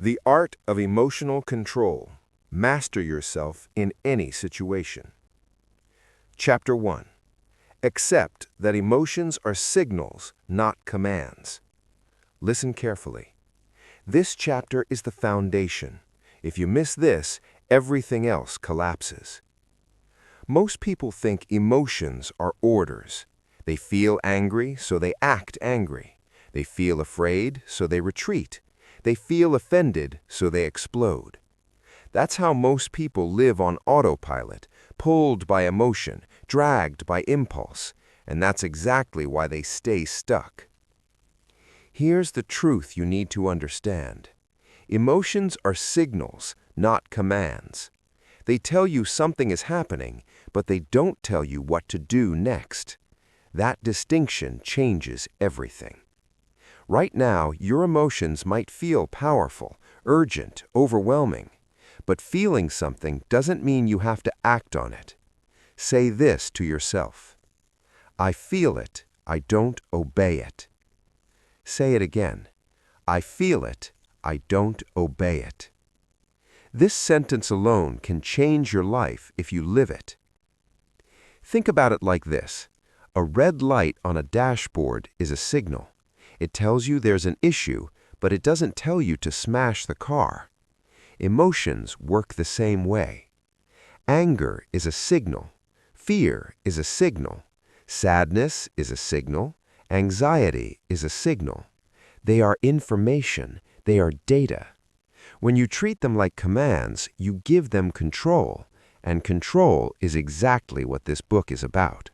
The art of emotional control. Master yourself in any situation. Chapter 1. Accept that emotions are signals, not commands. Listen carefully. This chapter is the foundation. If you miss this, everything else collapses. Most people think emotions are orders. They feel angry, so they act angry. They feel afraid, so they retreat. They feel offended, so they explode. That's how most people live on autopilot, pulled by emotion, dragged by impulse, and that's exactly why they stay stuck. Here's the truth you need to understand. Emotions are signals, not commands. They tell you something is happening, but they don't tell you what to do next. That distinction changes everything. Right now, your emotions might feel powerful, urgent, overwhelming. But feeling something doesn't mean you have to act on it. Say this to yourself. I feel it, I don't obey it. Say it again. I feel it, I don't obey it. This sentence alone can change your life if you live it. Think about it like this. A red light on a dashboard is a signal. It tells you there's an issue, but it doesn't tell you to smash the car. Emotions work the same way. Anger is a signal. Fear is a signal. Sadness is a signal. Anxiety is a signal. They are information. They are data. When you treat them like commands, you give them control, and control is exactly what this book is about.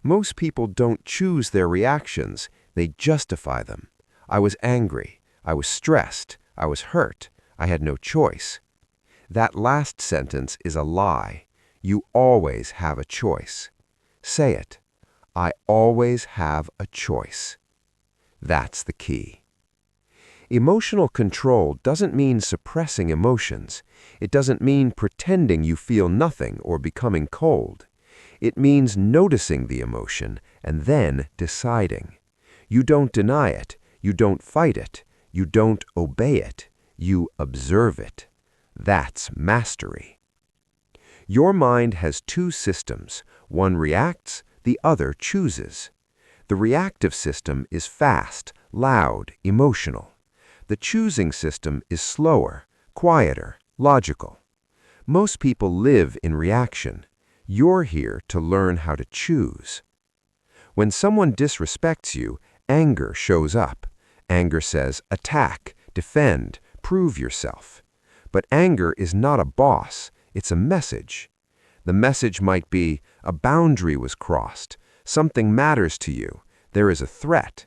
Most people don't choose their reactions, they justify them. I was angry, I was stressed, I was hurt, I had no choice. That last sentence is a lie. You always have a choice. Say it. I always have a choice. That's the key. Emotional control doesn't mean suppressing emotions. It doesn't mean pretending you feel nothing or becoming cold. It means noticing the emotion and then deciding. You don't deny it. You don't fight it. You don't obey it. You observe it. That's mastery. Your mind has two systems. One reacts, the other chooses. The reactive system is fast, loud, emotional. The choosing system is slower, quieter, logical. Most people live in reaction. You're here to learn how to choose. When someone disrespects you, anger shows up. Anger says, attack, defend, prove yourself. But anger is not a boss, it's a message. The message might be, a boundary was crossed, something matters to you, there is a threat.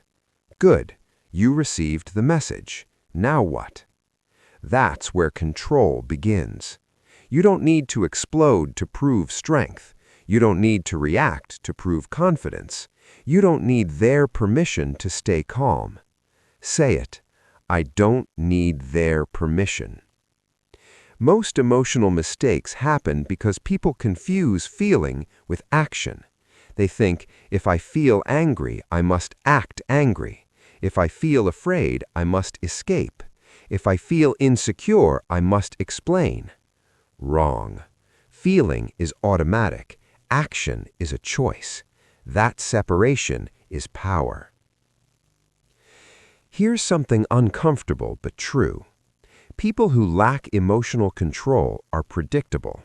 Good, you received the message. Now what? That's where control begins. You don't need to explode to prove strength. You don't need to react to prove confidence. You don't need their permission to stay calm. Say it. I don't need their permission. Most emotional mistakes happen because people confuse feeling with action. They think, if I feel angry, I must act angry. If I feel afraid, I must escape. If I feel insecure, I must explain. Wrong. Feeling is automatic. Action is a choice. That separation is power. Here's something uncomfortable but true. People who lack emotional control are predictable.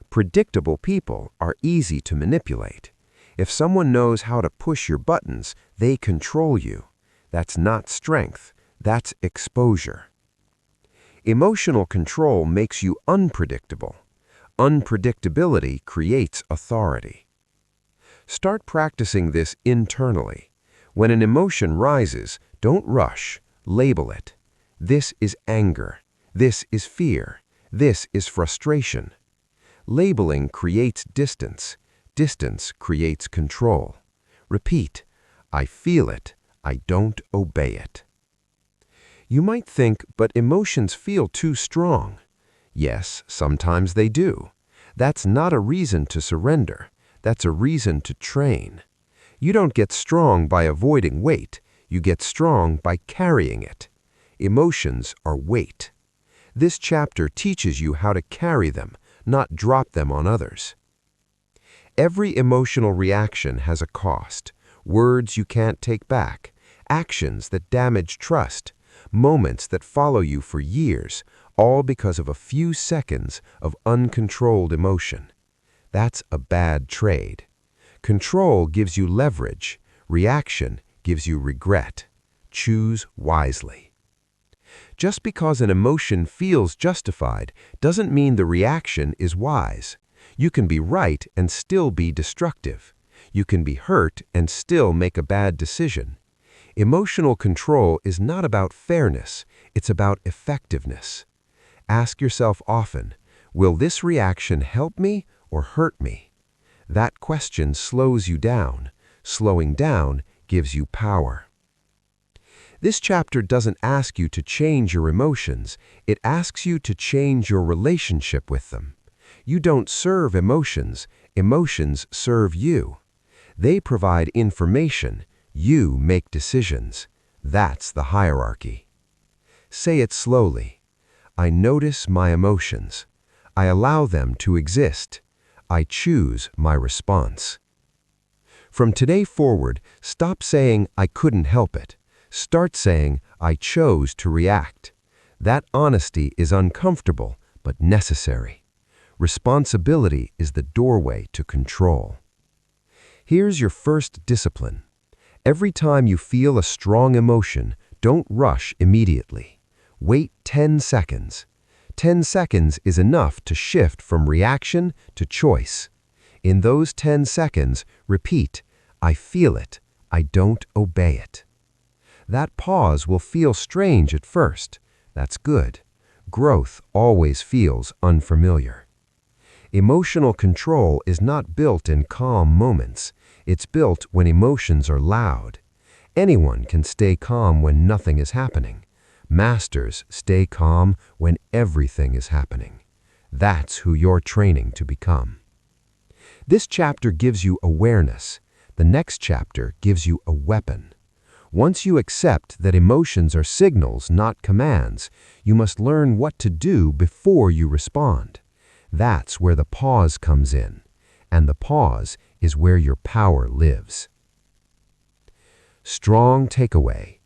Predictable people are easy to manipulate. If someone knows how to push your buttons, they control you. That's not strength, that's exposure. Emotional control makes you unpredictable. Unpredictability creates authority. Start practicing this internally. When an emotion rises, don't rush, label it. This is anger. This is fear. This is frustration. Labeling creates distance. Distance creates control. Repeat, I feel it. I don't obey it. You might think, but emotions feel too strong. Yes, sometimes they do. That's not a reason to surrender. That's a reason to train. You don't get strong by avoiding weight. You get strong by carrying it. Emotions are weight. This chapter teaches you how to carry them, not drop them on others. Every emotional reaction has a cost. Words you can't take back, actions that damage trust, moments that follow you for years, all because of a few seconds of uncontrolled emotion. That's a bad trade. Control gives you leverage. Reaction gives you regret. Choose wisely. Just because an emotion feels justified doesn't mean the reaction is wise. You can be right and still be destructive. You can be hurt and still make a bad decision. Emotional control is not about fairness, it's about effectiveness. Ask yourself often, will this reaction help me or hurt me? That question slows you down. Slowing down gives you power. This chapter doesn't ask you to change your emotions, it asks you to change your relationship with them. You don't serve emotions, emotions serve you. They provide information, you make decisions. That's the hierarchy. Say it slowly. I notice my emotions. I allow them to exist. I choose my response. From today forward, stop saying, I couldn't help it. Start saying, I chose to react. That honesty is uncomfortable, but necessary. Responsibility is the doorway to control. Here's your first discipline. Every time you feel a strong emotion, don't rush immediately. Wait 10 seconds. 10 seconds is enough to shift from reaction to choice. In those 10 seconds, repeat, I feel it, I don't obey it. That pause will feel strange at first. That's good. Growth always feels unfamiliar. Emotional control is not built in calm moments. It's built when emotions are loud. Anyone can stay calm when nothing is happening. Masters stay calm when everything is happening. That's who you're training to become. This chapter gives you awareness. The next chapter gives you a weapon. Once you accept that emotions are signals, not commands, you must learn what to do before you respond. That's where the pause comes in, and the pause is where your power lives. Strong takeaway.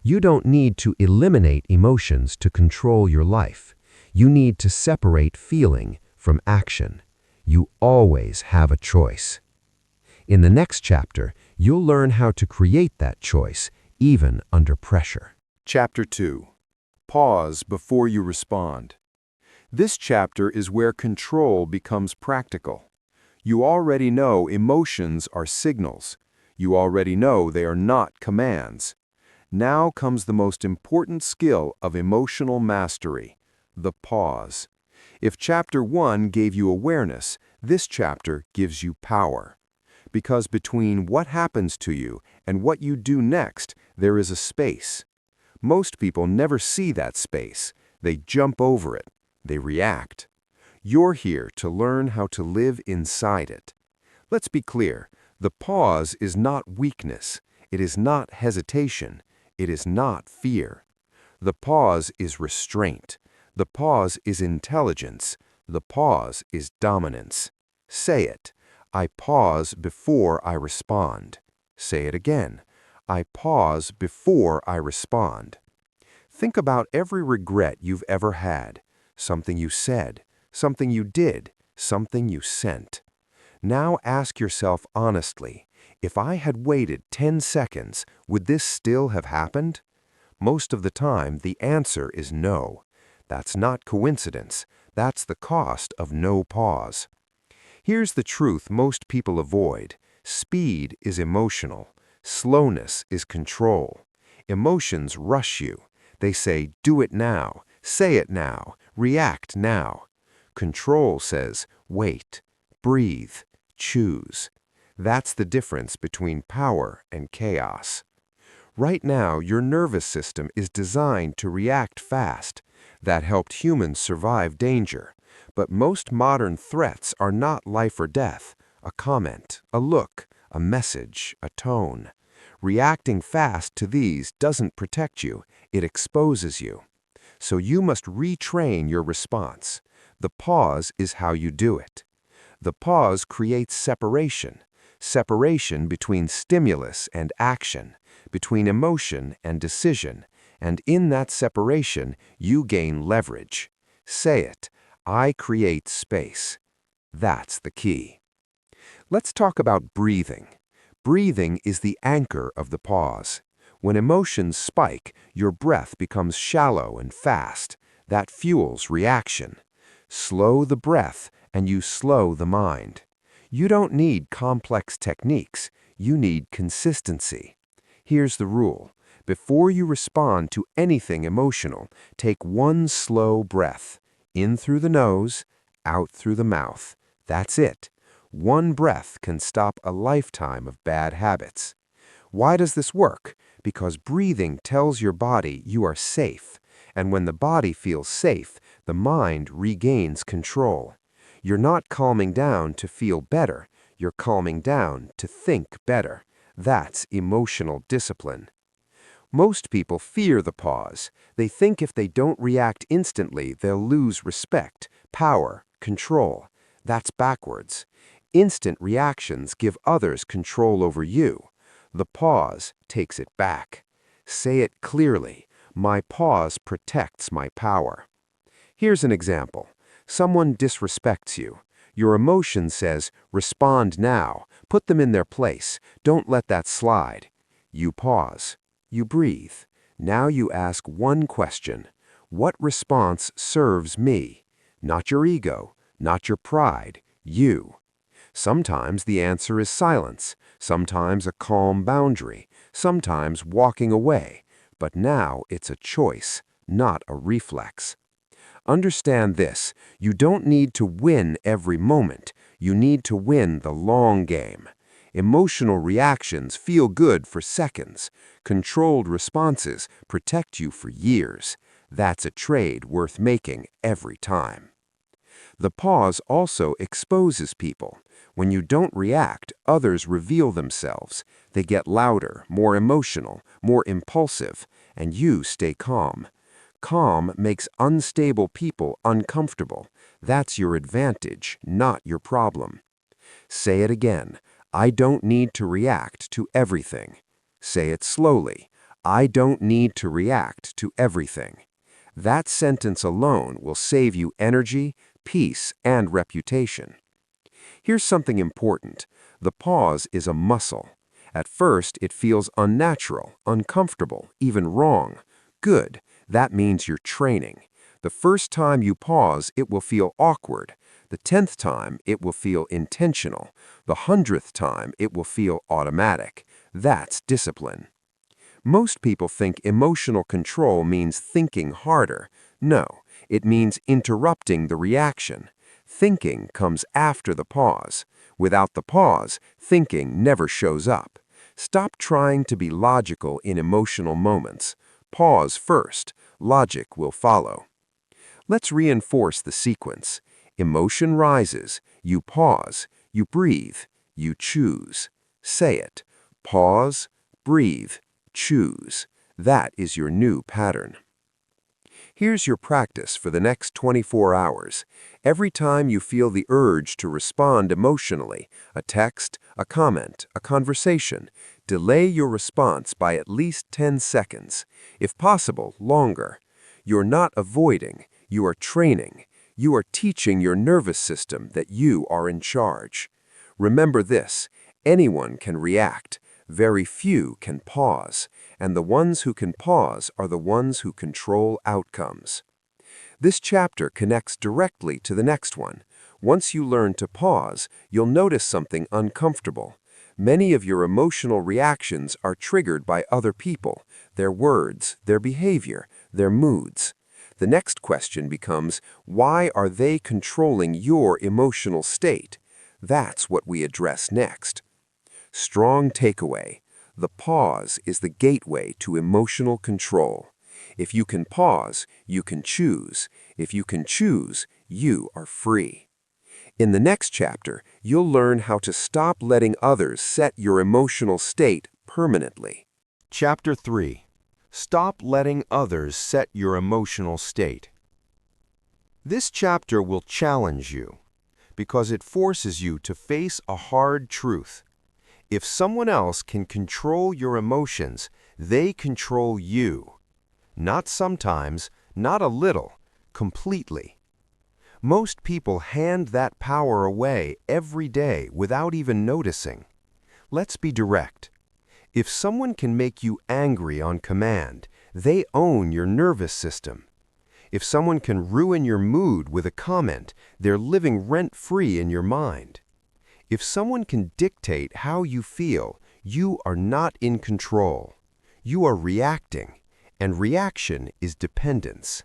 You don't need to eliminate emotions to control your life. You need to separate feeling from action. You always have a choice. In the next chapter, you'll learn how to create that choice, even under pressure. Chapter 2. Pause before you respond. This chapter is where control becomes practical. You already know emotions are signals. You already know they are not commands. Now comes the most important skill of emotional mastery, the pause. If Chapter 1 gave you awareness, this chapter gives you power. Because between what happens to you and what you do next, there is a space. Most people never see that space. They jump over it. They react. You're here to learn how to live inside it. Let's be clear. The pause is not weakness. It is not hesitation. It is not fear. The pause is restraint. The pause is intelligence. The pause is dominance. Say it. I pause before I respond. Say it again. I pause before I respond. Think about every regret you've ever had. Something you said, something you did, something you sent. Now ask yourself honestly, if I had waited 10 seconds, would this still have happened? Most of the time, the answer is no. That's not coincidence. That's the cost of no pause. Here's the truth most people avoid. Speed is emotional. Slowness is control. Emotions rush you. They say, do it now, say it now, react now. Control says, wait, breathe, choose. That's the difference between power and chaos. Right now, your nervous system is designed to react fast. That helped humans survive danger. But most modern threats are not life or death. A comment, a look, a message, a tone. Reacting fast to these doesn't protect you, it exposes you. So you must retrain your response. The pause is how you do it. The pause creates separation. Separation between stimulus and action, between emotion and decision, and in that separation, you gain leverage. Say it, I create space. That's the key. Let's talk about breathing. Breathing is the anchor of the pause. When emotions spike, your breath becomes shallow and fast. That fuels reaction. Slow the breath, and you slow the mind. You don't need complex techniques, you need consistency. Here's the rule. Before you respond to anything emotional, take one slow breath. In through the nose, out through the mouth. That's it. One breath can stop a lifetime of bad habits. Why does this work? Because breathing tells your body you are safe. And when the body feels safe, the mind regains control. You're not calming down to feel better. You're calming down to think better. That's emotional discipline. Most people fear the pause. They think if they don't react instantly, they'll lose respect, power, control. That's backwards. Instant reactions give others control over you. The pause takes it back. Say it clearly. My pause protects my power. Here's an example. Someone disrespects you. Your emotion says, respond now. Put them in their place. Don't let that slide. You pause. You breathe. Now you ask one question. What response serves me? Not your ego, not your pride, you. Sometimes the answer is silence, sometimes a calm boundary, sometimes walking away. But now it's a choice, not a reflex. Understand this, you don't need to win every moment. You need to win the long game. Emotional reactions feel good for seconds. Controlled responses protect you for years. That's a trade worth making every time. The pause also exposes people. When you don't react, others reveal themselves. They get louder, more emotional, more impulsive, and you stay calm. Calm makes unstable people uncomfortable. That's your advantage, not your problem. Say it again. I don't need to react to everything. Say it slowly. I don't need to react to everything. That sentence alone will save you energy, peace, and reputation. Here's something important. The pause is a muscle. At first, it feels unnatural, uncomfortable, even wrong. Good. That means you're training. The first time you pause, it will feel awkward. The 10th time, it will feel intentional. The 100th time, it will feel automatic. That's discipline. Most people think emotional control means thinking harder. No, it means interrupting the reaction. Thinking comes after the pause. Without the pause, thinking never shows up. Stop trying to be logical in emotional moments. Pause first. Logic will follow. Let's reinforce the sequence. Emotion rises. You pause. You breathe. You choose. Say it. Pause, breathe, choose. That is your new pattern. Here's your practice for the next 24 hours. Every time you feel the urge to respond emotionally, a text, a comment, a conversation, delay your response by at least 10 seconds. If possible, longer. You're not avoiding, you are training. You are teaching your nervous system that you are in charge. Remember this, anyone can react. Very few can pause, and the ones who can pause are the ones who control outcomes. This chapter connects directly to the next one. Once you learn to pause, you'll notice something uncomfortable. Many of your emotional reactions are triggered by other people, their words, their behavior, their moods. The next question becomes, why are they controlling your emotional state? That's what we address next. Strong takeaway. The pause is the gateway to emotional control. If you can pause, you can choose. If you can choose, you are free. In the next chapter, you'll learn how to stop letting others set your emotional state permanently. Chapter 3. Stop letting others set your emotional state. This chapter will challenge you because it forces you to face a hard truth. If someone else can control your emotions, they control you. Not sometimes, not a little, completely. Most people hand that power away every day without even noticing. Let's be direct. If someone can make you angry on command, they own your nervous system. If someone can ruin your mood with a comment, they're living rent-free in your mind. If someone can dictate how you feel, you are not in control. You are reacting, and reaction is dependence.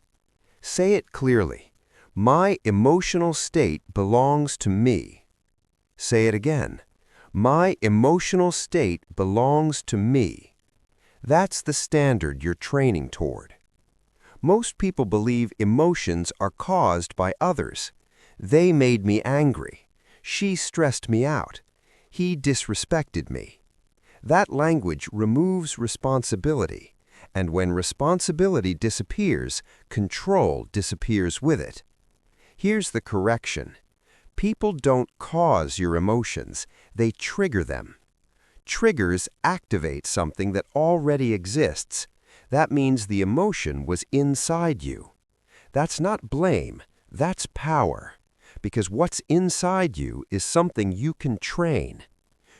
Say it clearly. My emotional state belongs to me. Say it again. My emotional state belongs to me. That's the standard you're training toward. Most people believe emotions are caused by others. They made me angry. She stressed me out. He disrespected me. That language removes responsibility, and when responsibility disappears, control disappears with it. Here's the correction. People don't cause your emotions, they trigger them. Triggers activate something that already exists. That means the emotion was inside you. That's not blame, that's power. Because what's inside you is something you can train.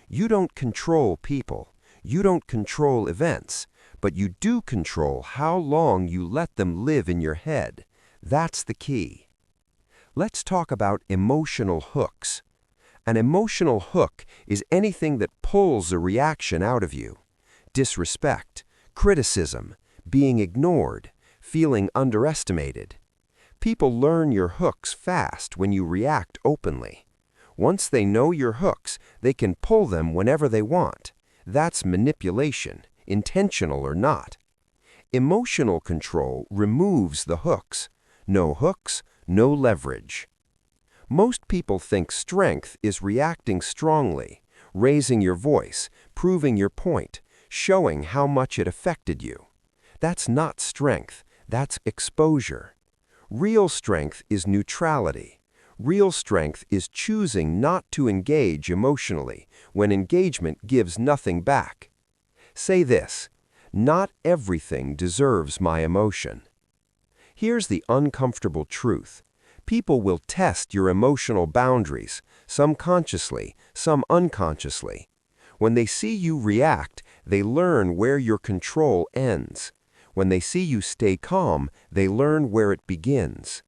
You don't control people, you don't control events, but you do control how long you let them live in your head. That's the key. Let's talk about emotional hooks. An emotional hook is anything that pulls a reaction out of you. Disrespect, criticism, being ignored, feeling underestimated. People learn your hooks fast when you react openly. Once they know your hooks, they can pull them whenever they want. That's manipulation, intentional or not. Emotional control removes the hooks. No hooks, no leverage. Most people think strength is reacting strongly, raising your voice, proving your point, showing how much it affected you. That's not strength, that's exposure. Real strength is neutrality. Real strength is choosing not to engage emotionally when engagement gives nothing back. Say this, not everything deserves my emotion. Here's the uncomfortable truth. People will test your emotional boundaries, some consciously, some unconsciously. When they see you react, they learn where your control ends. When they see you stay calm, they learn where it begins.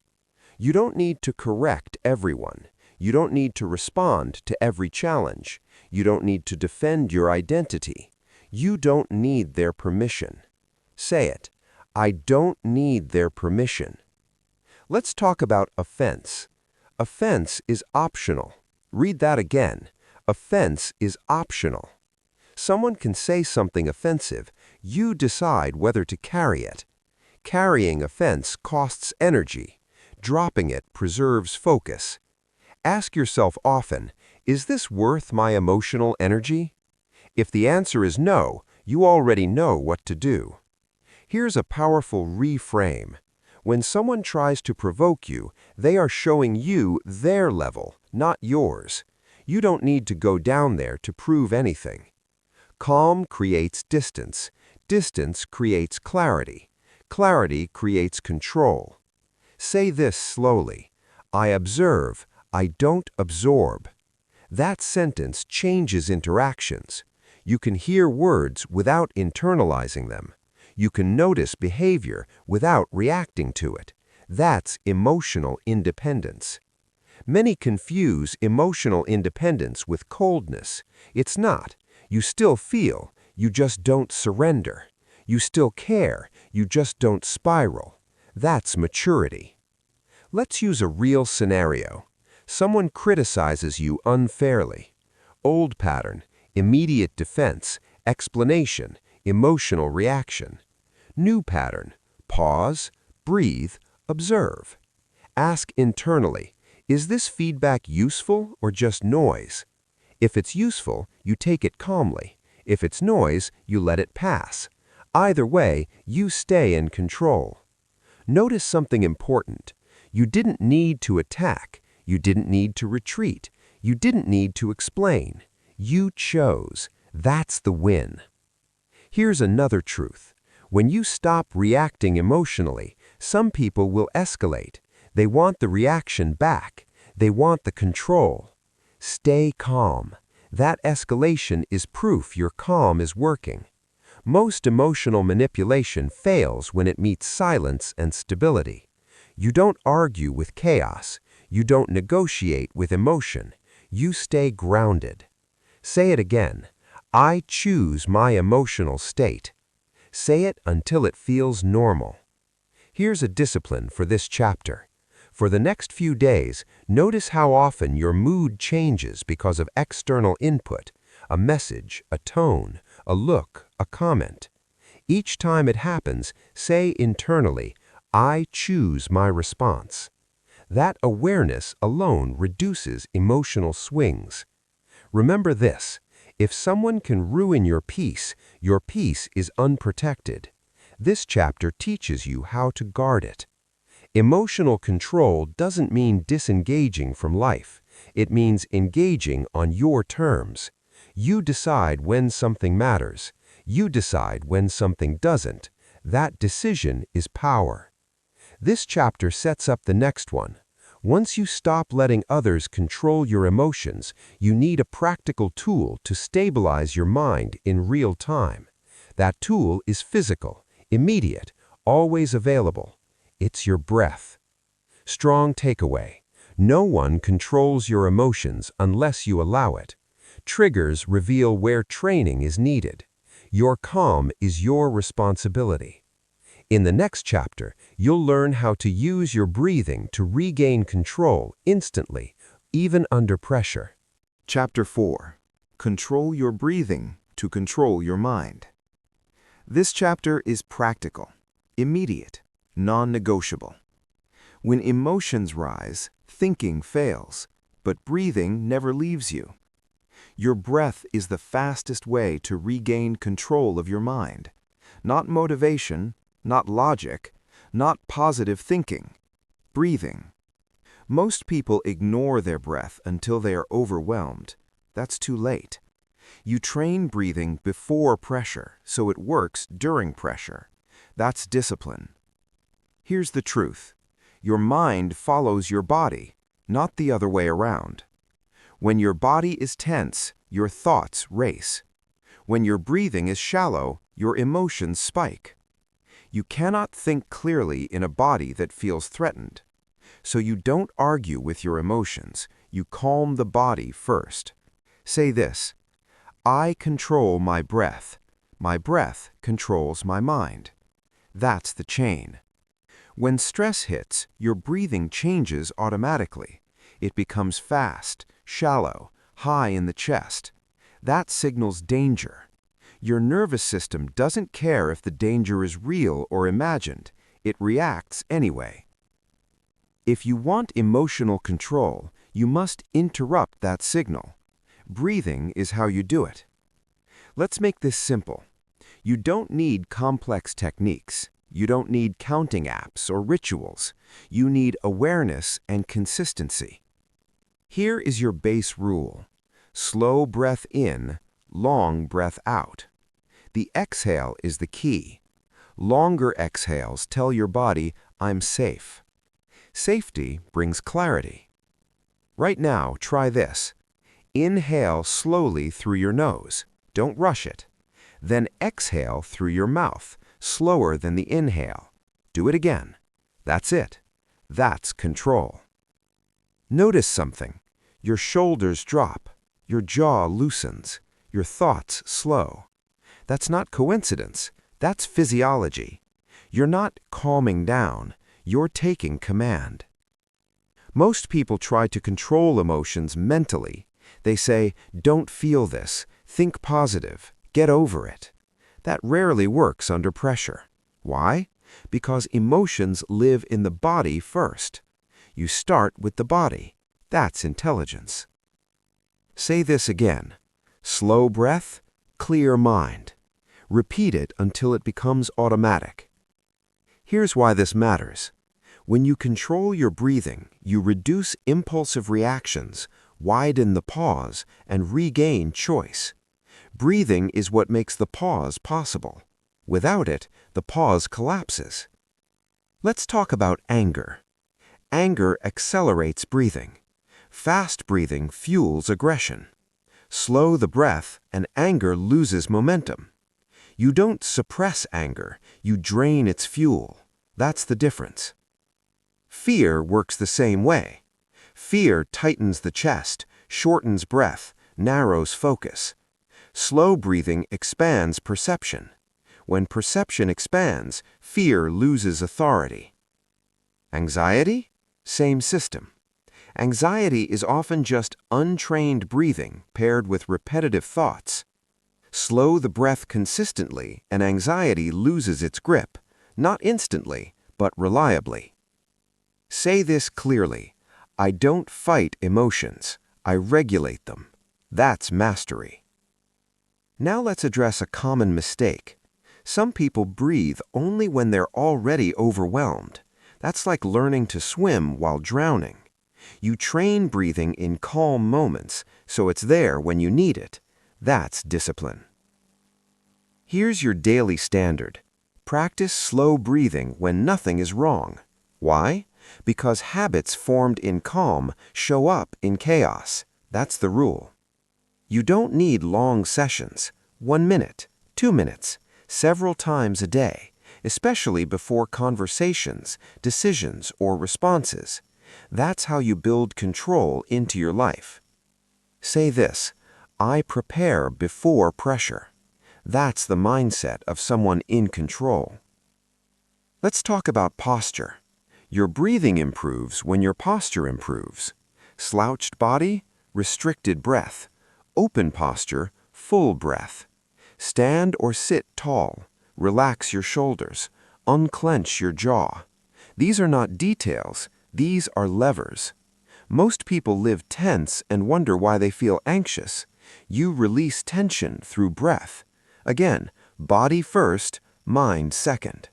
You don't need to correct everyone. You don't need to respond to every challenge. You don't need to defend your identity. You don't need their permission. Say it. I don't need their permission. Let's talk about offense. Offense is optional. Read that again. Offense is optional. Someone can say something offensive. You decide whether to carry it. Carrying offense costs energy. Dropping it preserves focus. Ask yourself often, is this worth my emotional energy? If the answer is no, you already know what to do. Here's a powerful reframe. When someone tries to provoke you, they are showing you their level, not yours. You don't need to go down there to prove anything. Calm creates distance. Distance creates clarity. Clarity creates control. Say this slowly. I observe, I don't absorb. That sentence changes interactions. You can hear words without internalizing them. You can notice behavior without reacting to it. That's emotional independence. Many confuse emotional independence with coldness. It's not. You still feel, you just don't surrender. You still care, you just don't spiral. That's maturity. Let's use a real scenario. Someone criticizes you unfairly. Old pattern, immediate defense, explanation, emotional reaction. New pattern, pause, breathe, observe. Ask internally, is this feedback useful or just noise? If it's useful, you take it calmly. If it's noise, you let it pass. Either way, you stay in control. Notice something important. You didn't need to attack. You didn't need to retreat. You didn't need to explain. You chose. That's the win. Here's another truth. When you stop reacting emotionally, some people will escalate. They want the reaction back. They want the control. Stay calm. That escalation is proof your calm is working. Most emotional manipulation fails when it meets silence and stability. You don't argue with chaos. You don't negotiate with emotion. You stay grounded. Say it again. I choose my emotional state. Say it until it feels normal. Here's a discipline for this chapter. For the next few days, notice how often your mood changes because of external input, a message, a tone, a look, a comment. Each time it happens, say internally, I choose my response. That awareness alone reduces emotional swings. Remember this, if someone can ruin your peace is unprotected. This chapter teaches you how to guard it. Emotional control doesn't mean disengaging from life. It means engaging on your terms. You decide when something matters. You decide when something doesn't. That decision is power. This chapter sets up the next one. Once you stop letting others control your emotions, you need a practical tool to stabilize your mind in real time. That tool is physical, immediate, always available. It's your breath. Strong takeaway. No one controls your emotions unless you allow it. Triggers reveal where training is needed. Your calm is your responsibility. In the next chapter, you'll learn how to use your breathing to regain control instantly, even under pressure. Chapter 4. Control your breathing to control your mind. This chapter is practical, immediate, non-negotiable. When emotions rise, thinking fails, but breathing never leaves you. Your breath is the fastest way to regain control of your mind. Not motivation, not logic, not positive thinking. Breathing. Most people ignore their breath until they are overwhelmed. That's too late. You train breathing before pressure, so it works during pressure. That's discipline. Here's the truth. Your mind follows your body, not the other way around. When your body is tense, your thoughts race. When your breathing is shallow, your emotions spike. You cannot think clearly in a body that feels threatened. So you don't argue with your emotions. You calm the body first. Say this, I control my breath. My breath controls my mind. That's the chain. When stress hits, your breathing changes automatically. It becomes fast, shallow, high in the chest. That signals danger. Your nervous system doesn't care if the danger is real or imagined. It reacts anyway. If you want emotional control, you must interrupt that signal. Breathing is how you do it. Let's make this simple. You don't need complex techniques. You don't need counting apps or rituals. You need awareness and consistency. Here is your base rule. Slow breath in, long breath out. The exhale is the key. Longer exhales tell your body, I'm safe. Safety brings clarity. Right now, try this. Inhale slowly through your nose. Don't rush it. Then exhale through your mouth, slower than the inhale. Do it again. That's it. That's control. Notice something. Your shoulders drop. Your jaw loosens. Your thoughts slow. That's not coincidence. That's physiology. You're not calming down. You're taking command. Most people try to control emotions mentally. They say, don't feel this. Think positive. Get over it. That rarely works under pressure. Why? Because emotions live in the body first. You start with the body. That's intelligence. Say this again. Slow breath, clear mind. Repeat it until it becomes automatic. Here's why this matters. When you control your breathing, you reduce impulsive reactions, widen the pause, and regain choice. Breathing is what makes the pause possible. Without it, the pause collapses. Let's talk about anger. Anger accelerates breathing. Fast breathing fuels aggression. Slow the breath, and anger loses momentum. You don't suppress anger, you drain its fuel. That's the difference. Fear works the same way. Fear tightens the chest, shortens breath, narrows focus. Slow breathing expands perception. When perception expands, fear loses authority. Anxiety? Same system. Anxiety is often just untrained breathing paired with repetitive thoughts. Slow the breath consistently and anxiety loses its grip, not instantly, but reliably. Say this clearly: I don't fight emotions, I regulate them. That's mastery. Now let's address a common mistake. Some people breathe only when they're already overwhelmed. That's like learning to swim while drowning. You train breathing in calm moments, so it's there when you need it. That's discipline. Here's your daily standard. Practice slow breathing when nothing is wrong. Why? Because habits formed in calm show up in chaos. That's the rule. You don't need long sessions. 1 minute, 2 minutes, several times a day, especially before conversations, decisions, or responses. That's how you build control into your life. Say this: I prepare before pressure. That's the mindset of someone in control. Let's talk about posture. Your breathing improves when your posture improves. Slouched body, restricted breath. Open posture, full breath. Stand or sit tall. Relax your shoulders. Unclench your jaw. These are not details. These are levers. Most people live tense and wonder why they feel anxious. You release tension through breath. Again, body first, mind second.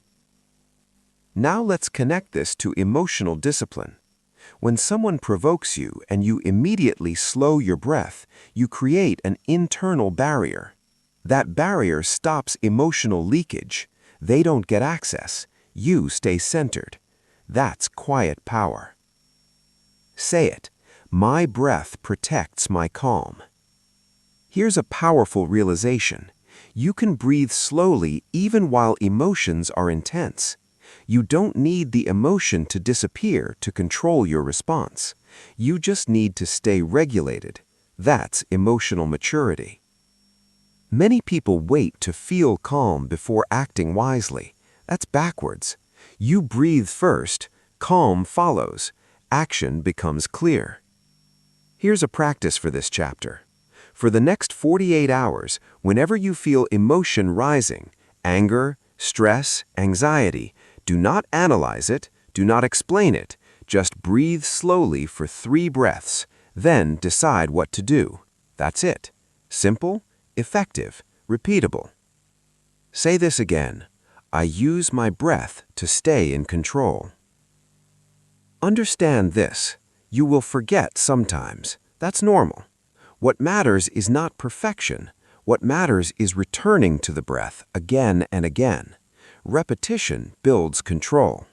Now let's connect this to emotional discipline. When someone provokes you and you immediately slow your breath, you create an internal barrier. That barrier stops emotional leakage. They don't get access. You stay centered. That's quiet power. Say it: my breath protects my calm. Here's a powerful realization. You can breathe slowly even while emotions are intense. You don't need the emotion to disappear to control your response. You just need to stay regulated. That's emotional maturity. Many people wait to feel calm before acting wisely. That's backwards. You breathe first, calm follows. Action becomes clear. Here's a practice for this chapter. For the next 48 hours, whenever you feel emotion rising, anger, stress, anxiety, do not analyze it, do not explain it. Just breathe slowly for 3 breaths, then decide what to do. That's it. Simple, effective, repeatable. Say this again: I use my breath to stay in control. Understand this: you will forget sometimes. That's normal. What matters is not perfection. What matters is returning to the breath again and again. Repetition builds control.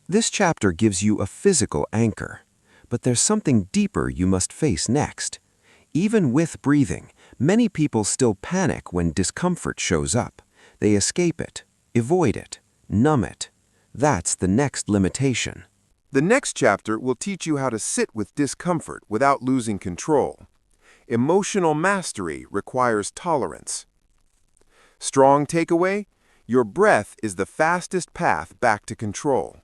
This chapter gives you a physical anchor, but there's something deeper you must face next. Even with breathing, many people still panic when discomfort shows up. They escape it, avoid it, numb it. That's the next limitation. The next chapter will teach you how to sit with discomfort without losing control. Emotional mastery requires tolerance. Strong takeaway: your breath is the fastest path back to control.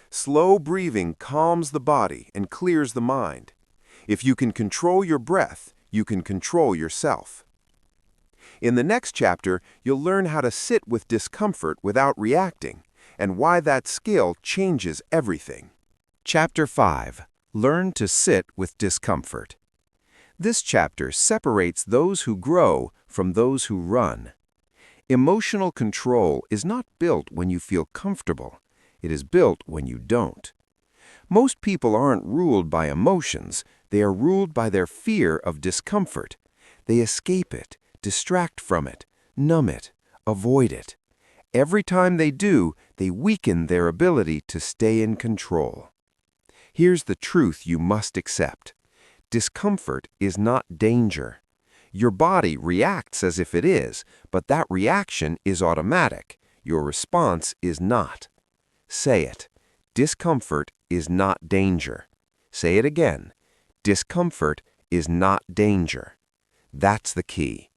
Slow breathing calms the body and clears the mind. If you can control your breath, you can control yourself. In the next chapter, you'll learn how to sit with discomfort without reacting, and why that skill changes everything. Chapter 5. Learn to sit with discomfort. This chapter separates those who grow from those who run. Emotional control is not built when you feel comfortable. It is built when you don't. Most people aren't ruled by emotions. They are ruled by their fear of discomfort. They escape it, distract from it, numb it, avoid it. Every time they do, they weaken their ability to stay in control. Here's the truth you must accept. Discomfort is not danger. Your body reacts as if it is, but that reaction is automatic. Your response is not. Say it. Discomfort is not danger. Say it again. Discomfort is not danger. That's the key.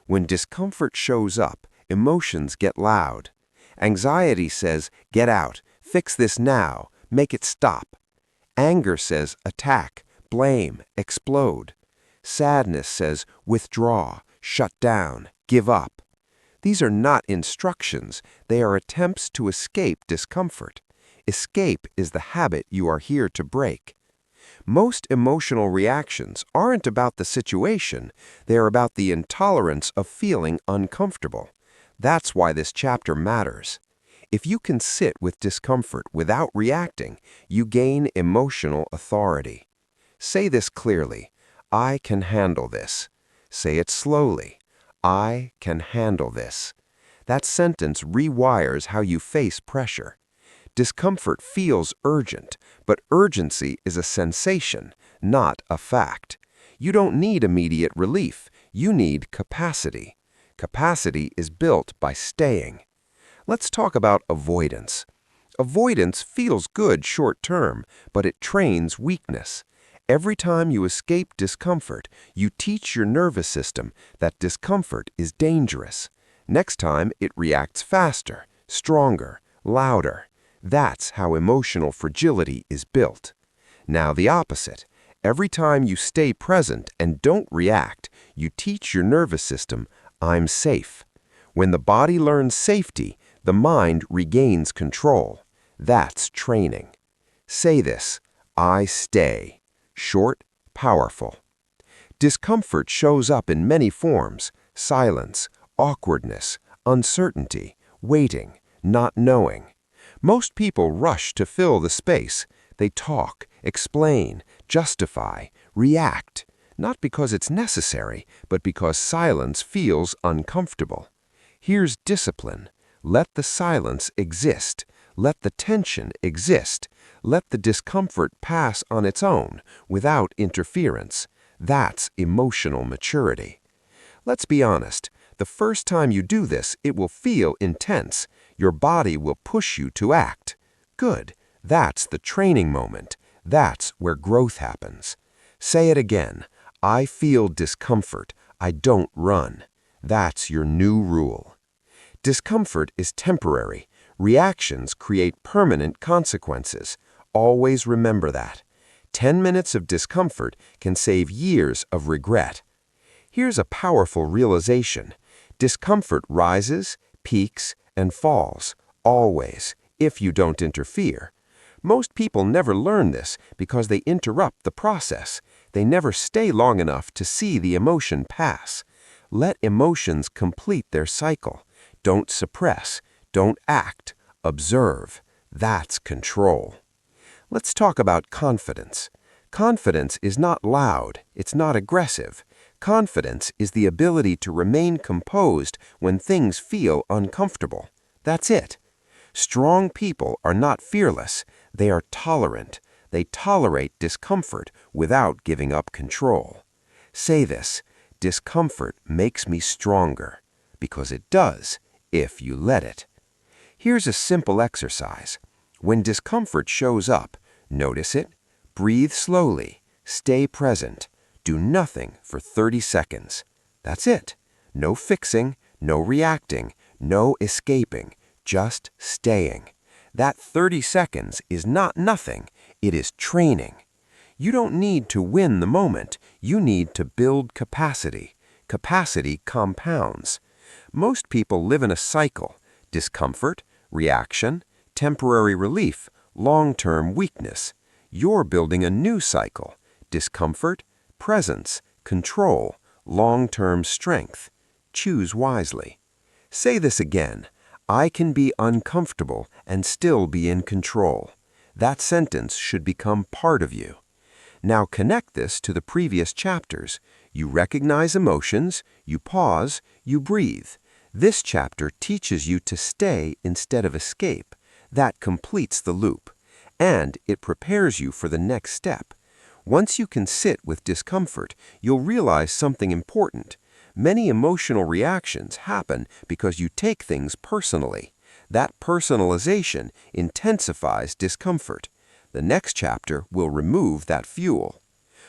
When discomfort shows up, emotions get loud. Anxiety says, get out, fix this now, make it stop. Anger says, attack, blame, explode. Sadness says, withdraw, shut down, give up. These are not instructions. They are attempts to escape discomfort. Escape is the habit you are here to break. Most emotional reactions aren't about the situation. They are about the intolerance of feeling uncomfortable. That's why this chapter matters. If you can sit with discomfort without reacting, you gain emotional authority. Say this clearly. I can handle this. Say it slowly. I can handle this. That sentence rewires how you face pressure. Discomfort feels urgent, but urgency is a sensation, not a fact. You don't need immediate relief. You need capacity. Capacity is built by staying. Let's talk about avoidance. Avoidance feels good short-term, but it trains weakness. Every time you escape discomfort, you teach your nervous system that discomfort is dangerous. Next time, it reacts faster, stronger, louder. That's how emotional fragility is built. Now the opposite. Every time you stay present and don't react, you teach your nervous system, I'm safe. When the body learns safety, the mind regains control. That's training. Say this, I stay. Short, powerful. Discomfort shows up in many forms: silence, awkwardness, uncertainty, waiting, not knowing. Most people rush to fill the space. They talk, explain, justify, react, not because it's necessary, but because silence feels uncomfortable. Here's discipline. Let the silence exist. Let the tension exist. Let the discomfort pass on its own, without interference. That's emotional maturity. Let's be honest. The first time you do this, it will feel intense. Your body will push you to act. Good. That's the training moment. That's where growth happens. Say it again. I feel discomfort. I don't run. That's your new rule. Discomfort is temporary. Reactions create permanent consequences. Always remember that. 10 minutes of discomfort can save years of regret. Here's a powerful realization. Discomfort rises, peaks, and falls, always, if you don't interfere. Most people never learn this because they interrupt the process. They never stay long enough to see the emotion pass. Let emotions complete their cycle. Don't suppress. Don't act. Observe. That's control. Let's talk about confidence. Confidence is not loud. It's not aggressive. Confidence is the ability to remain composed when things feel uncomfortable. That's it. Strong people are not fearless. They are tolerant. They tolerate discomfort without giving up control. Say this, discomfort makes me stronger, because it does, if you let it. Here's a simple exercise. When discomfort shows up, notice it, breathe slowly, stay present, do nothing for 30 seconds. That's it. No fixing, no reacting, no escaping, just staying. That 30 seconds is not nothing, it is training. You don't need to win the moment, you need to build capacity. Capacity compounds. Most people live in a cycle: discomfort, reaction, temporary relief, long-term weakness. You're building a new cycle: discomfort, presence, control, long-term strength. Choose wisely. Say this again. I can be uncomfortable and still be in control. That sentence should become part of you. Now connect this to the previous chapters. You recognize emotions, you pause, you breathe. This chapter teaches you to stay instead of escape. That completes the loop. And it prepares you for the next step. Once you can sit with discomfort, you'll realize something important. Many emotional reactions happen because you take things personally. That personalization intensifies discomfort. The next chapter will remove that fuel.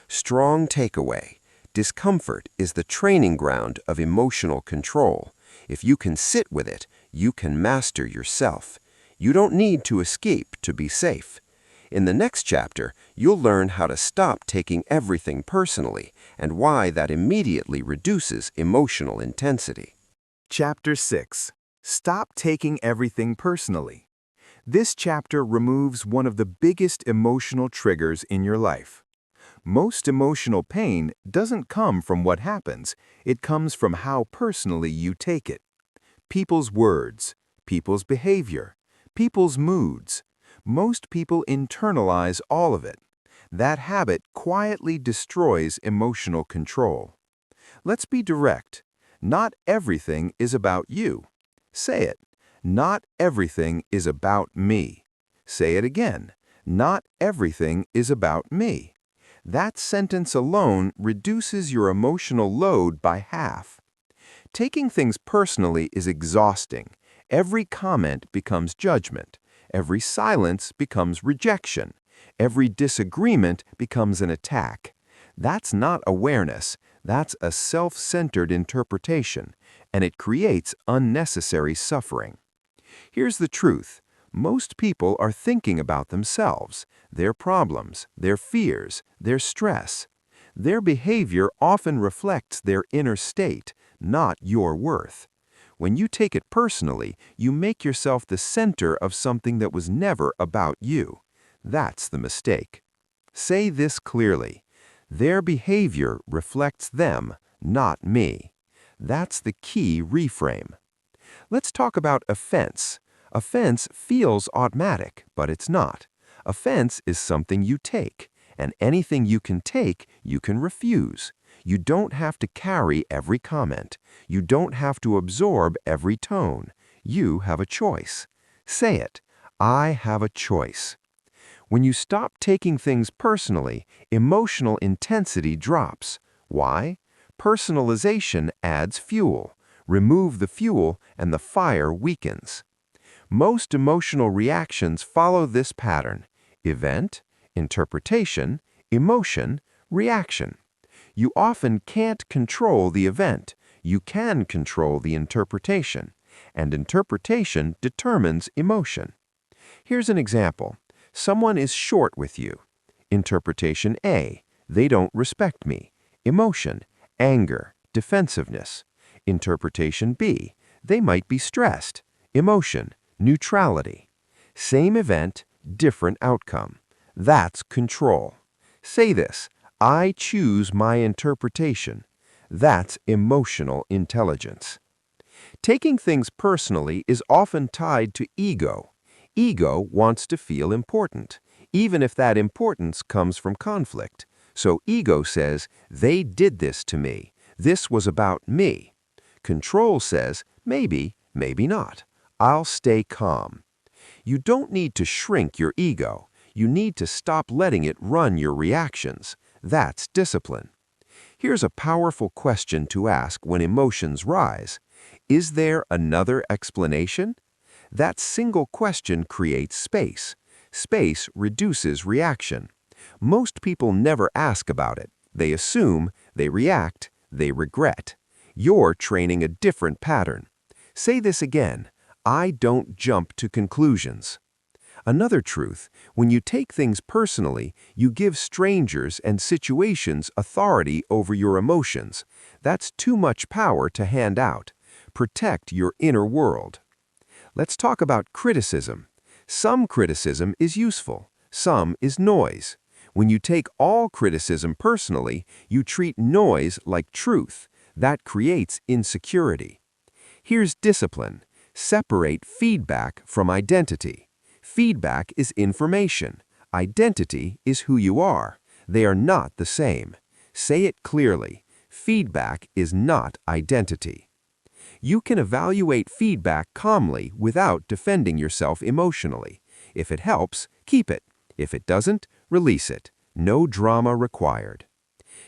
Strong takeaway. Discomfort is the training ground of emotional control. If you can sit with it, you can master yourself. You don't need to escape to be safe. In the next chapter, you'll learn how to stop taking everything personally and why that immediately reduces emotional intensity. Chapter 6. Stop taking everything personally. This chapter removes one of the biggest emotional triggers in your life. Most emotional pain doesn't come from what happens, it comes from how personally you take it. People's words, people's behavior, people's moods. Most people internalize all of it. That habit quietly destroys emotional control. Let's be direct. Not everything is about you. Say it. Not everything is about me. Say it again. Not everything is about me. That sentence alone reduces your emotional load by half. Taking things personally is exhausting. Every comment becomes judgment. Every silence becomes rejection. Every disagreement becomes an attack. That's not awareness. That's a self-centered interpretation, and it creates unnecessary suffering. Here's the truth. Most people are thinking about themselves, their problems, their fears, their stress. Their behavior often reflects their inner state, not your worth. When you take it personally, you make yourself the center of something that was never about you. That's the mistake. Say this clearly. Their behavior reflects them, not me. That's the key reframe. Let's talk about offense. Offense feels automatic, but it's not. Offense is something you take, and anything you can take, you can refuse. You don't have to carry every comment. You don't have to absorb every tone. You have a choice. Say it. I have a choice. When you stop taking things personally, emotional intensity drops. Why? Personalization adds fuel. Remove the fuel and the fire weakens. Most emotional reactions follow this pattern: event, interpretation, emotion, reaction. You often can't control the event. You can control the interpretation, and interpretation determines emotion. Here's an example. Someone is short with you. Interpretation A, they don't respect me. Emotion, anger, defensiveness. Interpretation B, they might be stressed. Emotion, neutrality. Same event, different outcome. That's control. Say this: I choose my interpretation. That's emotional intelligence. Taking things personally is often tied to ego. Ego wants to feel important, even if that importance comes from conflict. So ego says, they did this to me. This was about me. Control says, maybe, maybe not. I'll stay calm. You don't need to shrink your ego. You need to stop letting it run your reactions. That's discipline. Here's a powerful question to ask when emotions rise. Is there another explanation? That single question creates space. Space reduces reaction. Most people never ask about it. They assume, they react, they regret. You're training a different pattern. Say this again: I don't jump to conclusions. Another truth: when you take things personally, you give strangers and situations authority over your emotions. That's too much power to hand out. Protect your inner world. Let's talk about criticism. Some criticism is useful. Some is noise. When you take all criticism personally, you treat noise like truth. That creates insecurity. Here's discipline. Separate feedback from identity. Feedback is information. Identity is who you are. They are not the same. Say it clearly. Feedback is not identity. You can evaluate feedback calmly without defending yourself emotionally. If it helps, keep it. If it doesn't, release it. No drama required.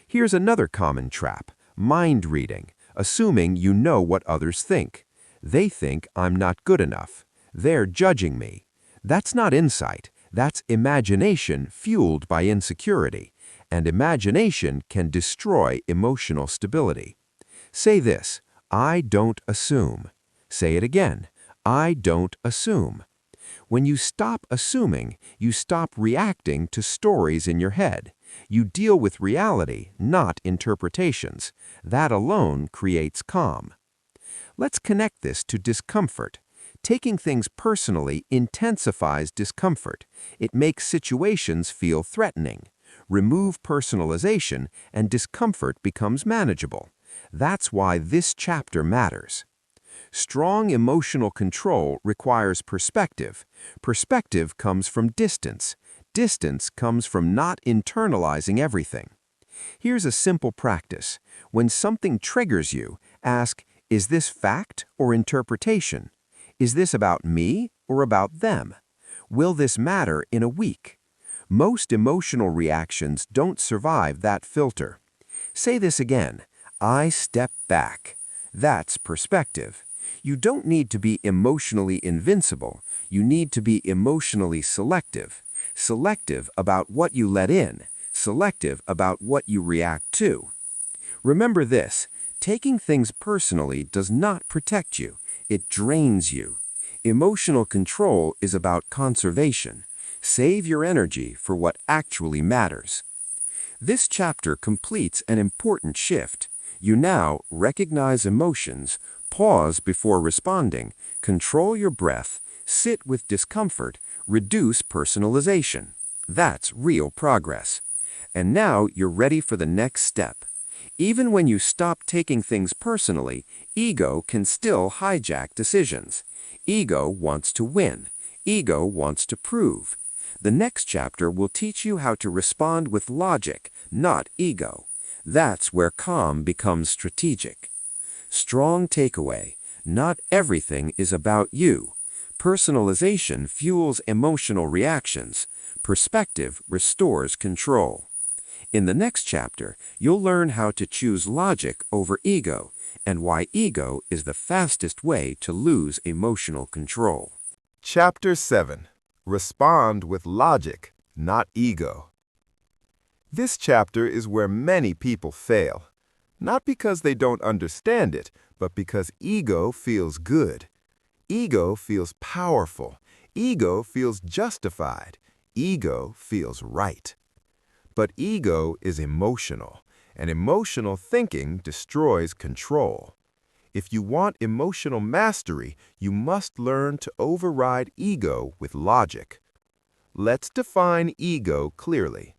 Here's another common trap: mind reading, assuming you know what others think. They think I'm not good enough. They're judging me. That's not insight. That's imagination fueled by insecurity. And imagination can destroy emotional stability. Say this: I don't assume. Say it again: I don't assume. When you stop assuming, you stop reacting to stories in your head. You deal with reality, not interpretations. That alone creates calm. Let's connect this to discomfort. Taking things personally intensifies discomfort. It makes situations feel threatening. Remove personalization, and discomfort becomes manageable. That's why this chapter matters. Strong emotional control requires perspective. Perspective comes from distance. Distance comes from not internalizing everything. Here's a simple practice. When something triggers you, ask, is this fact or interpretation? Is this about me or about them? Will this matter in a week? Most emotional reactions don't survive that filter. Say this again: I step back. That's perspective. You don't need to be emotionally invincible. You need to be emotionally selective. Selective about what you let in. Selective about what you react to. Remember this: taking things personally does not protect you. It drains you. Emotional control is about conservation. Save your energy for what actually matters. This chapter completes an important shift. You now recognize emotions, pause before responding, control your breath, sit with discomfort, reduce personalization. That's real progress. And now you're ready for the next step. Even when you stop taking things personally, ego can still hijack decisions. Ego wants to win. Ego wants to prove. The next chapter will teach you how to respond with logic, not ego. That's where calm becomes strategic. Strong takeaway: not everything is about you. Personalization fuels emotional reactions. Perspective restores control. In the next chapter, you'll learn how to choose logic over ego and why ego is the fastest way to lose emotional control. Chapter 7. Respond with logic, not ego. This chapter is where many people fail. Not because they don't understand it, but because ego feels good. Ego feels powerful. Ego feels justified. Ego feels right. But ego is emotional, and emotional thinking destroys control. If you want emotional mastery, you must learn to override ego with logic. Let's define ego clearly.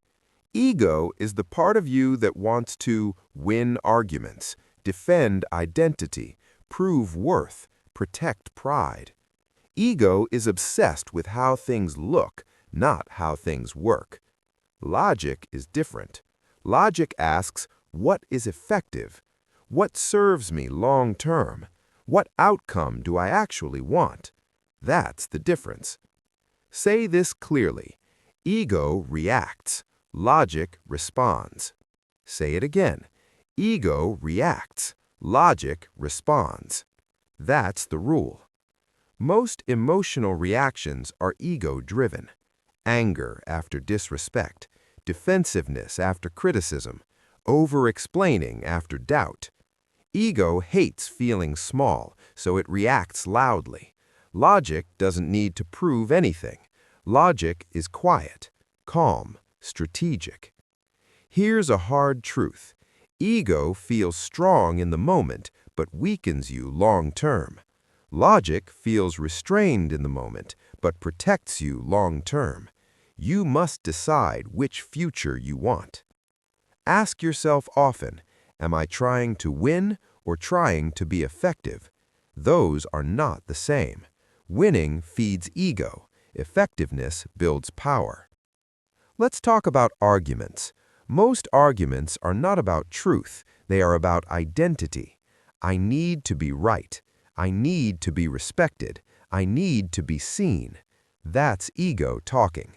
Ego is the part of you that wants to win arguments, defend identity, prove worth, protect pride. Ego is obsessed with how things look, not how things work. Logic is different. Logic asks, what is effective? What serves me long term? What outcome do I actually want? That's the difference. Say this clearly: ego reacts. Logic responds. Say it again: ego reacts. Logic responds. That's the rule. Most emotional reactions are ego-driven. Anger after disrespect, defensiveness after criticism, over-explaining after doubt. Ego hates feeling small, so it reacts loudly. Logic doesn't need to prove anything. Logic is quiet, calm, strategic. Here's a hard truth. Ego feels strong in the moment, but weakens you long term. Logic feels restrained in the moment, but protects you long term. You must decide which future you want. Ask yourself often, am I trying to win or trying to be effective? Those are not the same. Winning feeds ego. Effectiveness builds power. Let's talk about arguments. Most arguments are not about truth. They are about identity. I need to be right. I need to be respected. I need to be seen. That's ego talking.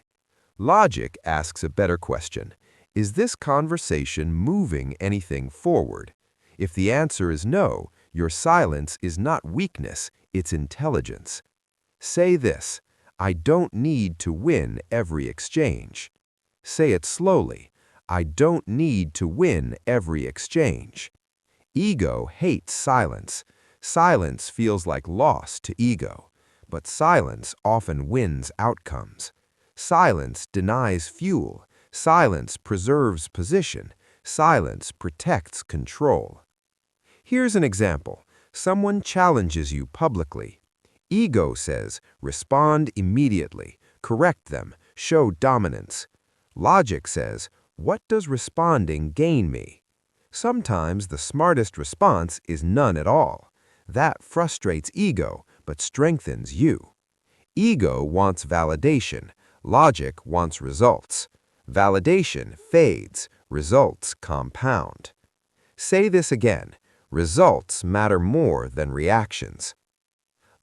Logic asks a better question. Is this conversation moving anything forward? If the answer is no, your silence is not weakness, it's intelligence. Say this, I don't need to win every exchange. Say it slowly, I don't need to win every exchange. Ego hates silence. Silence feels like loss to ego, but silence often wins outcomes. Silence denies fuel. Silence preserves position. Silence protects control. Here's an example. Someone challenges you publicly. Ego says, respond immediately, correct them, show dominance. Logic says, what does responding gain me? Sometimes the smartest response is none at all. That frustrates ego, but strengthens you. Ego wants validation. Logic wants results. Validation fades. Results compound. Say this again. Results matter more than reactions.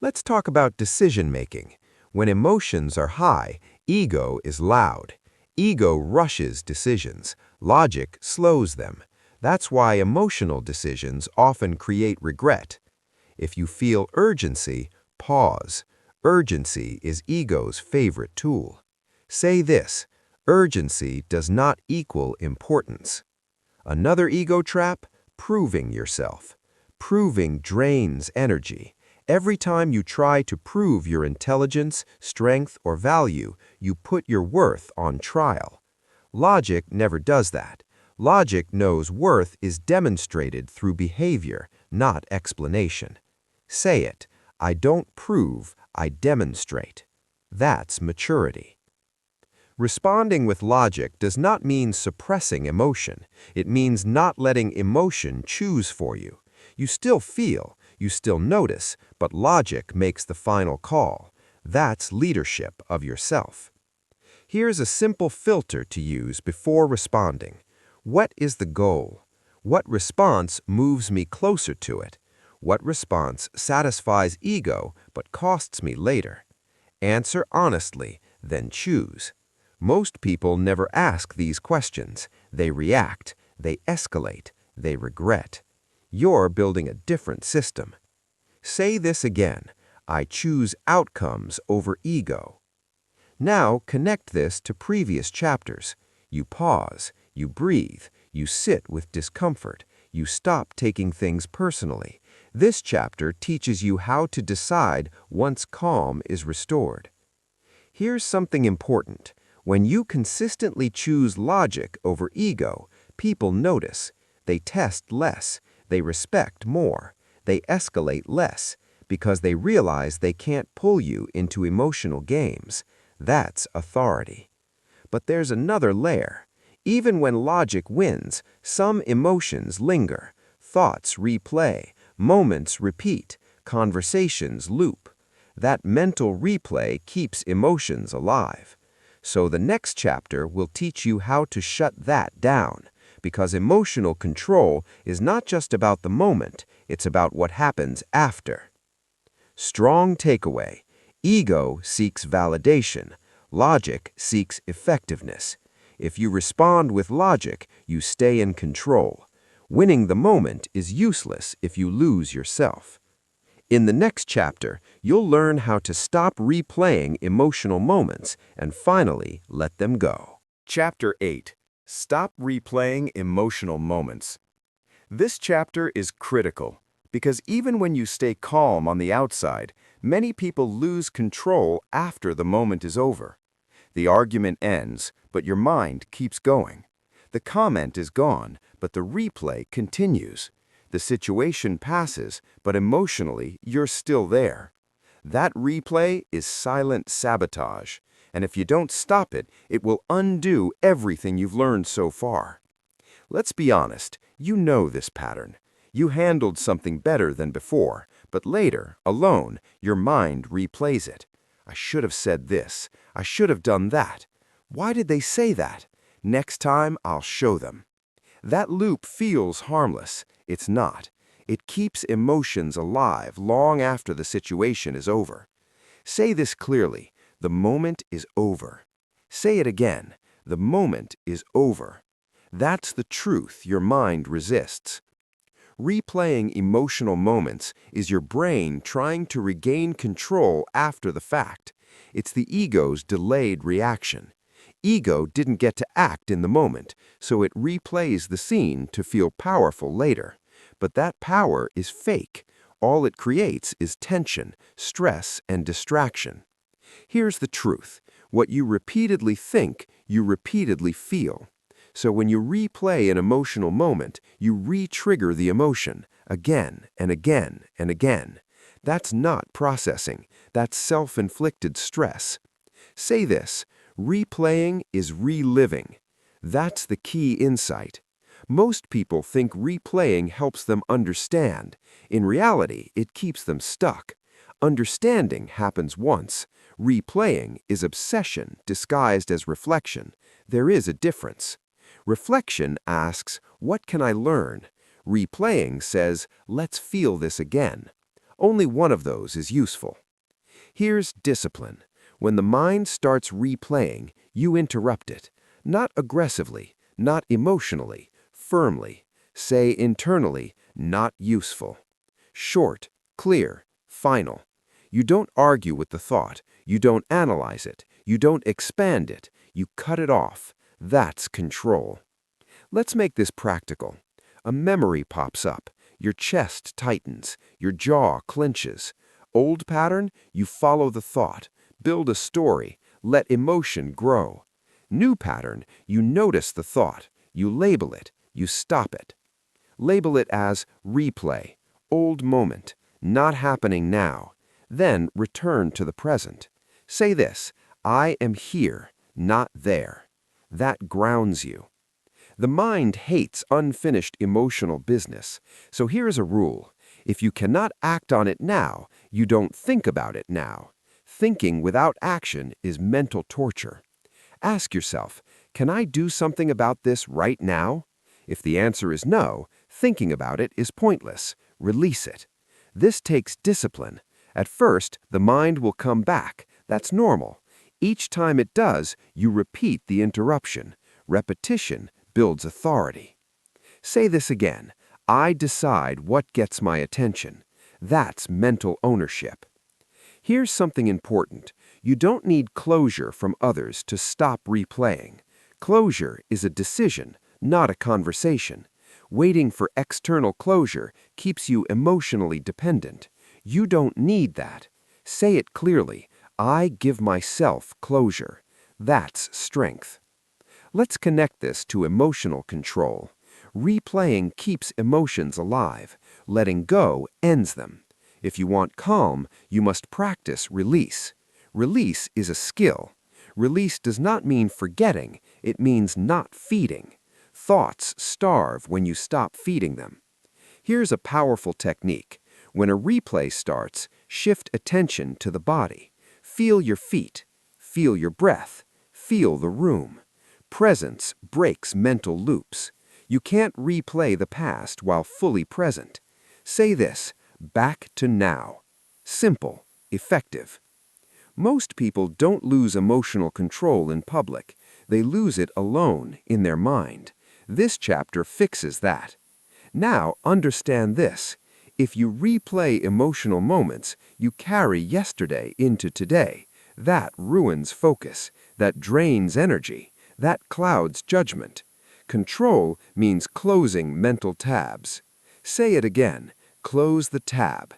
Let's talk about decision-making. When emotions are high, ego is loud. Ego rushes decisions. Logic slows them. That's why emotional decisions often create regret. If you feel urgency, pause. Urgency is ego's favorite tool. Say this, urgency does not equal importance. Another ego trap, proving yourself. Proving drains energy. Every time you try to prove your intelligence, strength, or value, you put your worth on trial. Logic never does that. Logic knows worth is demonstrated through behavior, not explanation. Say it, I don't prove, I demonstrate. That's maturity. Responding with logic does not mean suppressing emotion. It means not letting emotion choose for you. You still feel, you still notice, but logic makes the final call. That's leadership of yourself. Here's a simple filter to use before responding. What is the goal? What response moves me closer to it? What response satisfies ego but costs me later? Answer honestly, then choose. Most people never ask these questions. They react, they escalate, they regret. You're building a different system. Say this again, I choose outcomes over ego. Now connect this to previous chapters. You pause, you breathe, you sit with discomfort, you stop taking things personally. This chapter teaches you how to decide once calm is restored. Here's something important. When you consistently choose logic over ego, people notice. They test less. They respect more. They escalate less because they realize they can't pull you into emotional games. That's authority. But there's another layer. Even when logic wins, some emotions linger. Thoughts replay. Moments repeat. Conversations loop. That mental replay keeps emotions alive. So the next chapter will teach you how to shut that down, because emotional control is not just about the moment, it's about what happens after. Strong takeaway. Ego seeks validation. Logic seeks effectiveness. If you respond with logic, you stay in control. Winning the moment is useless if you lose yourself. In the next chapter, you'll learn how to stop replaying emotional moments and finally let them go. Chapter 8. Stop replaying emotional moments. This chapter is critical because even when you stay calm on the outside, many people lose control after the moment is over. The argument ends, but your mind keeps going. The comment is gone, but the replay continues. The situation passes, but emotionally, you're still there. That replay is silent sabotage, And if you don't stop it, it will undo everything you've learned so far. Let's be honest, you know this pattern. You handled something better than before, but later, alone, your mind replays it. I should have said this. I should have done that. Why did they say that? Next time, I'll show them. That loop feels harmless. It's not. It keeps emotions alive long after the situation is over. Say this clearly. The moment is over. Say it again. The moment is over. That's the truth your mind resists. Replaying emotional moments is your brain trying to regain control after the fact. It's the ego's delayed reaction. Ego didn't get to act in the moment, so it replays the scene to feel powerful later. But that power is fake. All it creates is tension, stress, and distraction. Here's the truth. What you repeatedly think, you repeatedly feel. So when you replay an emotional moment, you re-trigger the emotion again and again and again. That's not processing. That's self-inflicted stress. Say this, replaying is reliving. That's the key insight. Most people think replaying helps them understand. In reality, it keeps them stuck. Understanding happens once. Replaying is obsession disguised as reflection. There is a difference. Reflection asks, what can I learn? Replaying says, let's feel this again. Only one of those is useful. Here's discipline. When the mind starts replaying, you interrupt it. Not aggressively, not emotionally, firmly. Say internally, not useful. Short, clear, final. You don't argue with the thought. You don't analyze it. You don't expand it. You cut it off. That's control. Let's make this practical. A memory pops up. Your chest tightens. Your jaw clenches. Old pattern, you follow the thought. Build a story. Let emotion grow. New pattern, you notice the thought. You label it. You stop it. Label it as replay, old moment, not happening now. Then return to the present. Say this, I am here, not there. That grounds you. The mind hates unfinished emotional business. So here's a rule. If you cannot act on it now, you don't think about it now. Thinking without action is mental torture. Ask yourself, can I do something about this right now? If the answer is no, thinking about it is pointless. Release it. This takes discipline. At first, the mind will come back. That's normal. Each time it does, you repeat the interruption. Repetition builds authority. Say this again. I decide what gets my attention. That's mental ownership. Here's something important. You don't need closure from others to stop replaying. Closure is a decision, not a conversation. Waiting for external closure keeps you emotionally dependent. You don't need that. Say it clearly. I give myself closure. That's strength. Let's connect this to emotional control. Replaying keeps emotions alive. Letting go ends them. If you want calm, you must practice release. Release is a skill. Release does not mean forgetting. It means not feeding. Thoughts starve when you stop feeding them. Here's a powerful technique. When a replay starts, shift attention to the body. Feel your feet. Feel your breath. Feel the room. Presence breaks mental loops. You can't replay the past while fully present. Say this, back to now. Simple, effective. Most people don't lose emotional control in public. They lose it alone, in their mind. This chapter fixes that. Now, understand this. If you replay emotional moments, you carry yesterday into today. That ruins focus. That drains energy. That clouds judgment. Control means closing mental tabs. Say it again. Close the tab.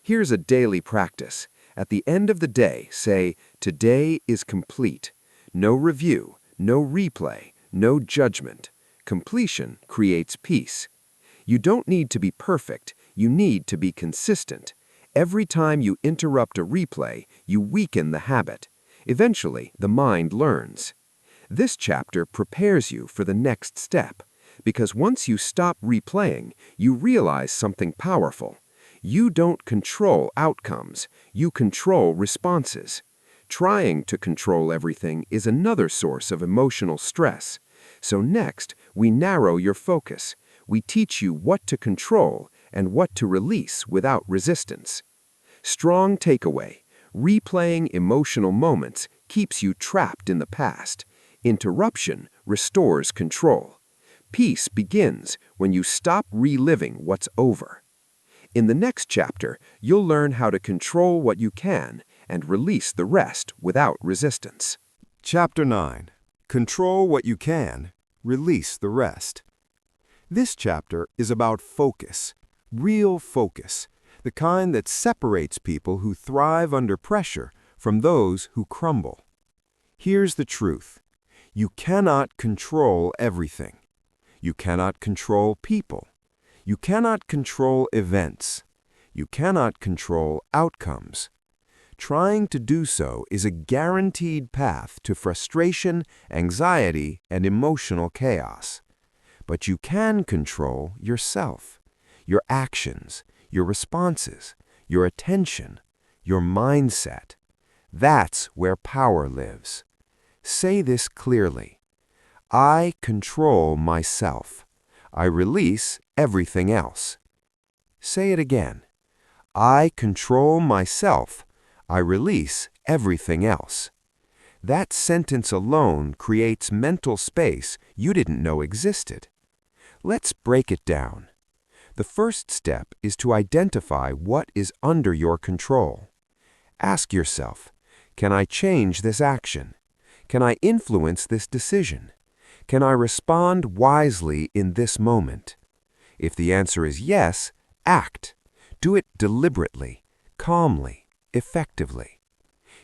Here's a daily practice. At the end of the day, say, today is complete. No review, no replay, no judgment. Completion creates peace. You don't need to be perfect. You need to be consistent. Every time you interrupt a replay, you weaken the habit. Eventually, the mind learns. This chapter prepares you for the next step, because once you stop replaying, you realize something powerful. You don't control outcomes, you control responses. Trying to control everything is another source of emotional stress. So next, we narrow your focus. We teach you what to control and what to release without resistance. Strong takeaway: replaying emotional moments keeps you trapped in the past. Interruption restores control. Peace begins when you stop reliving what's over. In the next chapter, you'll learn how to control what you can and release the rest without resistance. Chapter 9. Control what you can, release the rest. This chapter is about focus, real focus, the kind that separates people who thrive under pressure from those who crumble. Here's the truth. You cannot control everything. You cannot control people. You cannot control events. You cannot control outcomes. Trying to do so is a guaranteed path to frustration, anxiety, and emotional chaos. But you can control yourself, your actions, your responses, your attention, your mindset. That's where power lives. Say this clearly. I control myself. I release everything else. Say it again. I control myself. I release everything else. That sentence alone creates mental space you didn't know existed. Let's break it down. The first step is to identify what is under your control. Ask yourself, can I change this action? Can I influence this decision? Can I respond wisely in this moment? If the answer is yes, act. Do it deliberately, calmly, effectively.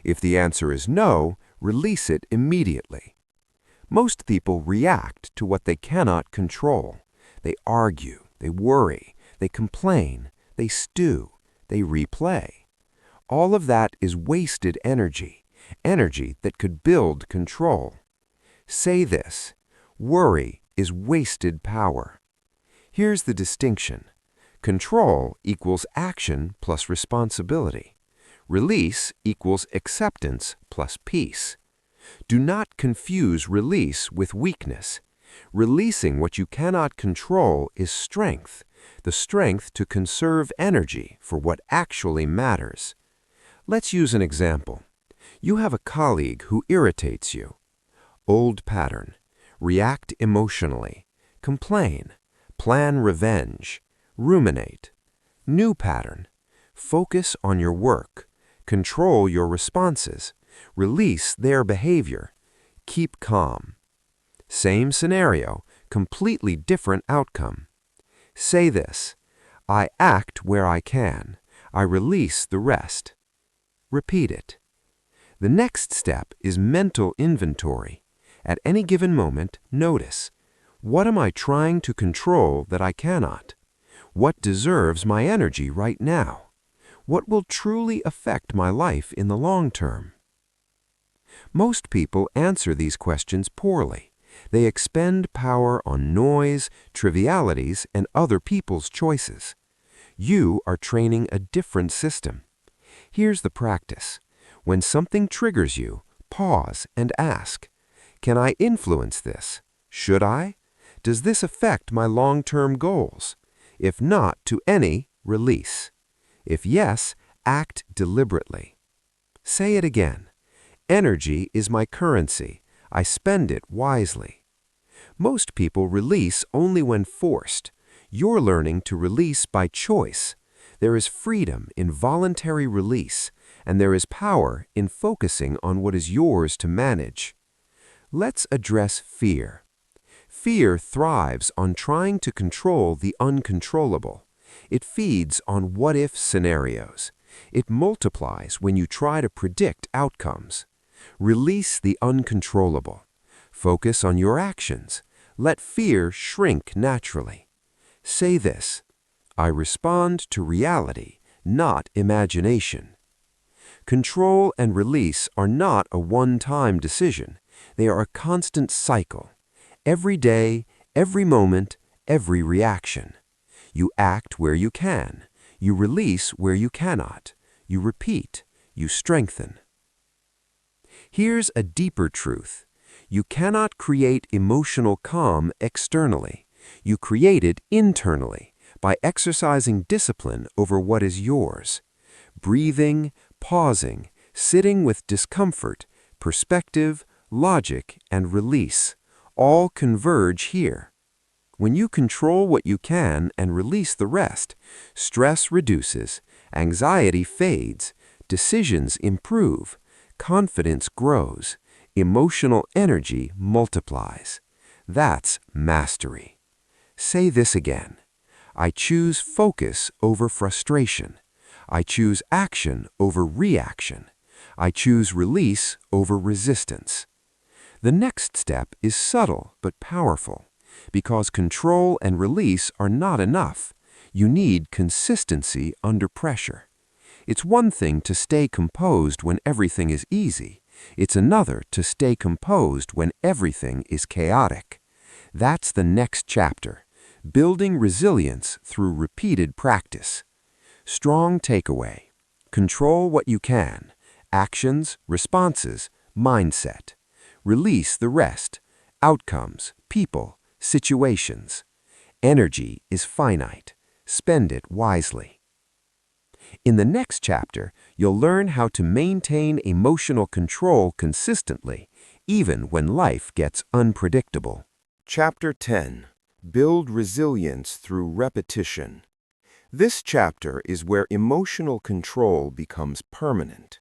If the answer is no, release it immediately. Most people react to what they cannot control. They argue, they worry, they complain, they stew, they replay. All of that is wasted energy, energy that could build control. Say this: worry is wasted power. Here's the distinction. Control equals action plus responsibility. Release equals acceptance plus peace. Do not confuse release with weakness. Releasing what you cannot control is strength, the strength to conserve energy for what actually matters. Let's use an example. You have a colleague who irritates you. Old pattern. React emotionally. Complain. Plan revenge. Ruminate. New pattern. Focus on your work. Control your responses. Release their behavior. Keep calm. Same scenario, completely different outcome. Say this: I act where I can. I release the rest. Repeat it. The next step is mental inventory. At any given moment, notice: what am I trying to control that I cannot? What deserves my energy right now? What will truly affect my life in the long term? Most people answer these questions poorly. They expend power on noise, trivialities, and other people's choices. You are training a different system. Here's the practice. When something triggers you, pause and ask, can I influence this? Should I? Does this affect my long-term goals? If not to any, release. If yes, act deliberately. Say it again. Energy is my currency. I spend it wisely. Most people release only when forced. You're learning to release by choice. There is freedom in voluntary release, and there is power in focusing on what is yours to manage. Let's address fear. Fear thrives on trying to control the uncontrollable. It feeds on what-if scenarios. It multiplies when you try to predict outcomes. Release the uncontrollable. Focus on your actions. Let fear shrink naturally. Say this: I respond to reality, not imagination. Control and release are not a one-time decision. They are a constant cycle. Every day, every moment, every reaction. You act where you can. You release where you cannot. You repeat. You strengthen. Here's a deeper truth. You cannot create emotional calm externally. You create it internally by exercising discipline over what is yours. Breathing, pausing, sitting with discomfort, perspective, logic, and release all converge here. When you control what you can and release the rest, stress reduces, anxiety fades, decisions improve, confidence grows, emotional energy multiplies. That's mastery. Say this again. I choose focus over frustration. I choose action over reaction. I choose release over resistance. The next step is subtle but powerful, because control and release are not enough. You need consistency under pressure. It's one thing to stay composed when everything is easy. It's another to stay composed when everything is chaotic. That's the next chapter, building resilience through repeated practice. Strong takeaway. Control what you can. Actions, responses, mindset. Release the rest. Outcomes, people, situations. Energy is finite. Spend it wisely. In the next chapter, you'll learn how to maintain emotional control consistently, even when life gets unpredictable. Chapter 10. Build resilience through repetition. This chapter is where emotional control becomes permanent.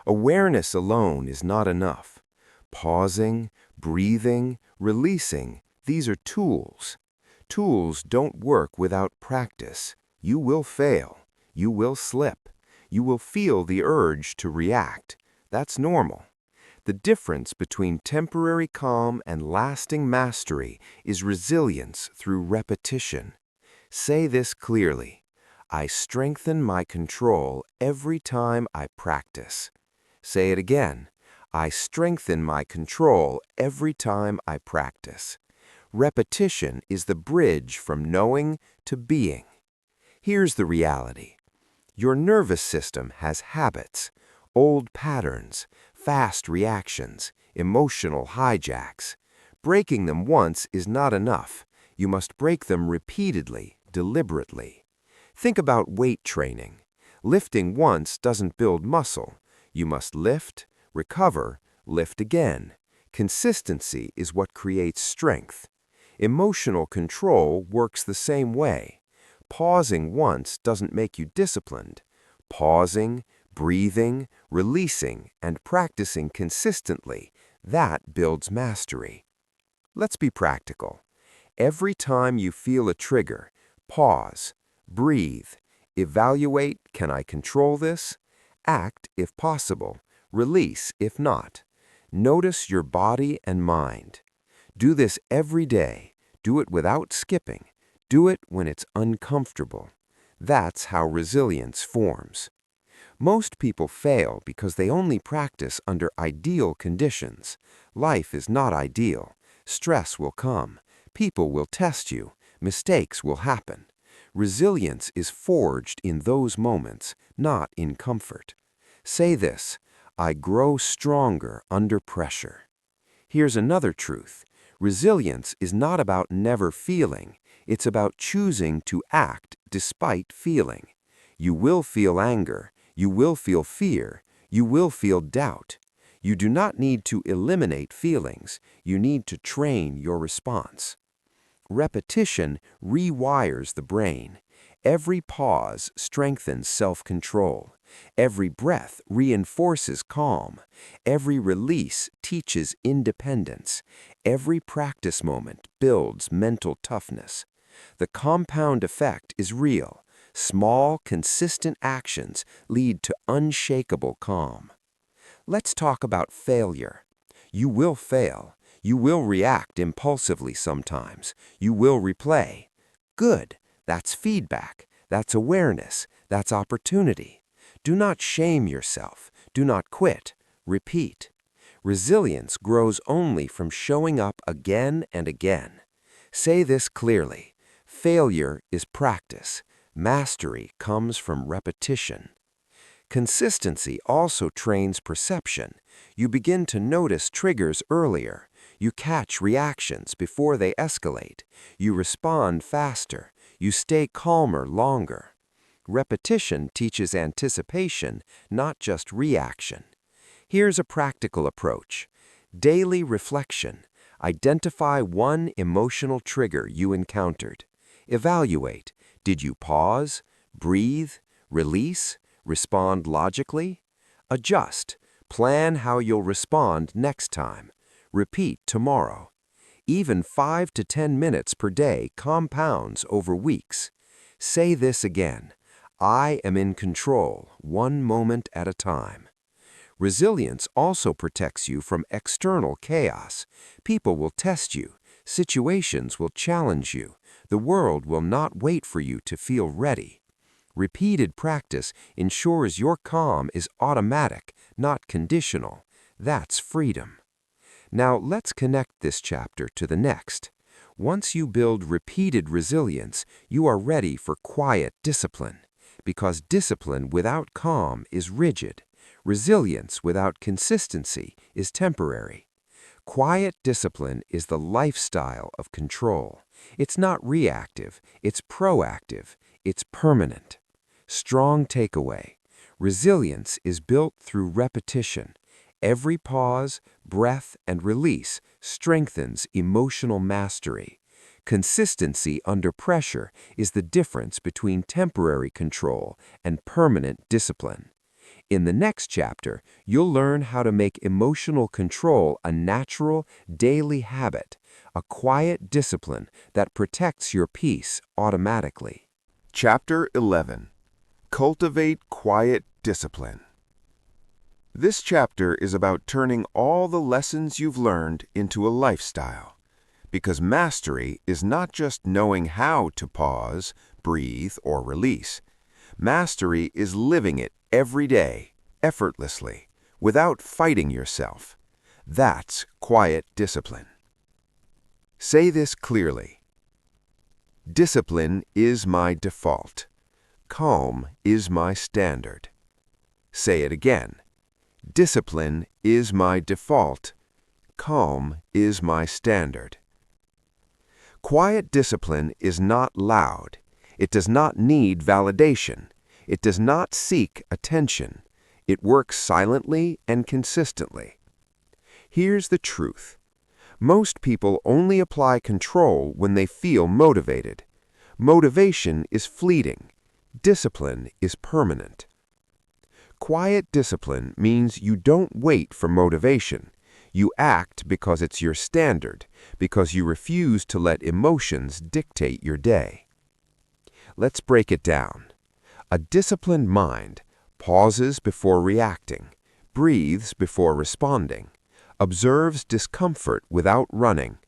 Awareness alone is not enough. Pausing, breathing, releasing, these are tools. Tools don't work without practice. You will fail. You will slip. You will feel the urge to react. That's normal. The difference between temporary calm and lasting mastery is resilience through repetition. Say this clearly. I strengthen my control every time I practice. Say it again. I strengthen my control every time I practice. Repetition is the bridge from knowing to being. Here's the reality. Your nervous system has habits, old patterns, fast reactions, emotional hijacks. Breaking them once is not enough. You must break them repeatedly, deliberately. Think about weight training. Lifting once doesn't build muscle. You must lift, recover, lift again. Consistency is what creates strength. Emotional control works the same way. Pausing once doesn't make you disciplined. Pausing, breathing, releasing, and practicing consistently, that builds mastery. Let's be practical. Every time you feel a trigger, pause, breathe, evaluate, can I control this? Act if possible, release if not. Notice your body and mind. Do this every day. Do it without skipping. Do it when it's uncomfortable. That's how resilience forms. Most people fail because they only practice under ideal conditions. Life is not ideal. Stress will come. People will test you. Mistakes will happen. Resilience is forged in those moments, not in comfort. Say this, I grow stronger under pressure. Here's another truth. Resilience is not about never feeling. It's about choosing to act despite feeling. You will feel anger. You will feel fear. You will feel doubt. You do not need to eliminate feelings. You need to train your response. Repetition rewires the brain. Every pause strengthens self-control. Every breath reinforces calm. Every release teaches independence. Every practice moment builds mental toughness. The compound effect is real. Small, consistent actions lead to unshakable calm. Let's talk about failure. You will fail. You will react impulsively sometimes. You will replay. Good. That's feedback. That's awareness. That's opportunity. Do not shame yourself. Do not quit. Repeat. Resilience grows only from showing up again and again. Say this clearly. Failure is practice. Mastery comes from repetition. Consistency also trains perception. You begin to notice triggers earlier. You catch reactions before they escalate. You respond faster. You stay calmer longer. Repetition teaches anticipation, not just reaction. Here's a practical approach. Daily reflection. Identify one emotional trigger you encountered. Evaluate. Did you pause, breathe, release, respond logically? Adjust. Plan how you'll respond next time. Repeat tomorrow. Even 5 to 10 minutes per day compounds over weeks. Say this again. I am in control, one moment at a time. Resilience also protects you from external chaos. People will test you. Situations will challenge you. The world will not wait for you to feel ready. Repeated practice ensures your calm is automatic, not conditional. That's freedom. Now let's connect this chapter to the next. Once you build repeated resilience, you are ready for quiet discipline. Because discipline without calm is rigid. Resilience without consistency is temporary. Quiet discipline is the lifestyle of control. It's not reactive, it's proactive, it's permanent. Strong takeaway. Resilience is built through repetition. Every pause, breath, and release strengthens emotional mastery. Consistency under pressure is the difference between temporary control and permanent discipline. In the next chapter, you'll learn how to make emotional control a natural, daily habit, a quiet discipline that protects your peace automatically. Chapter 11. Cultivate Quiet Discipline. This chapter is about turning all the lessons you've learned into a lifestyle. Because mastery is not just knowing how to pause, breathe, or release. Mastery is living it every day, effortlessly, without fighting yourself. That's quiet discipline. Say this clearly. Discipline is my default. Calm is my standard. Say it again. Discipline is my default. Calm is my standard. Quiet discipline is not loud. It does not need validation. It does not seek attention. It works silently and consistently. Here's the truth. Most people only apply control when they feel motivated. Motivation is fleeting. Discipline is permanent. Quiet discipline means you don't wait for motivation. You act because it's your standard, because you refuse to let emotions dictate your day. Let's break it down. A disciplined mind pauses before reacting, breathes before responding, observes discomfort without running,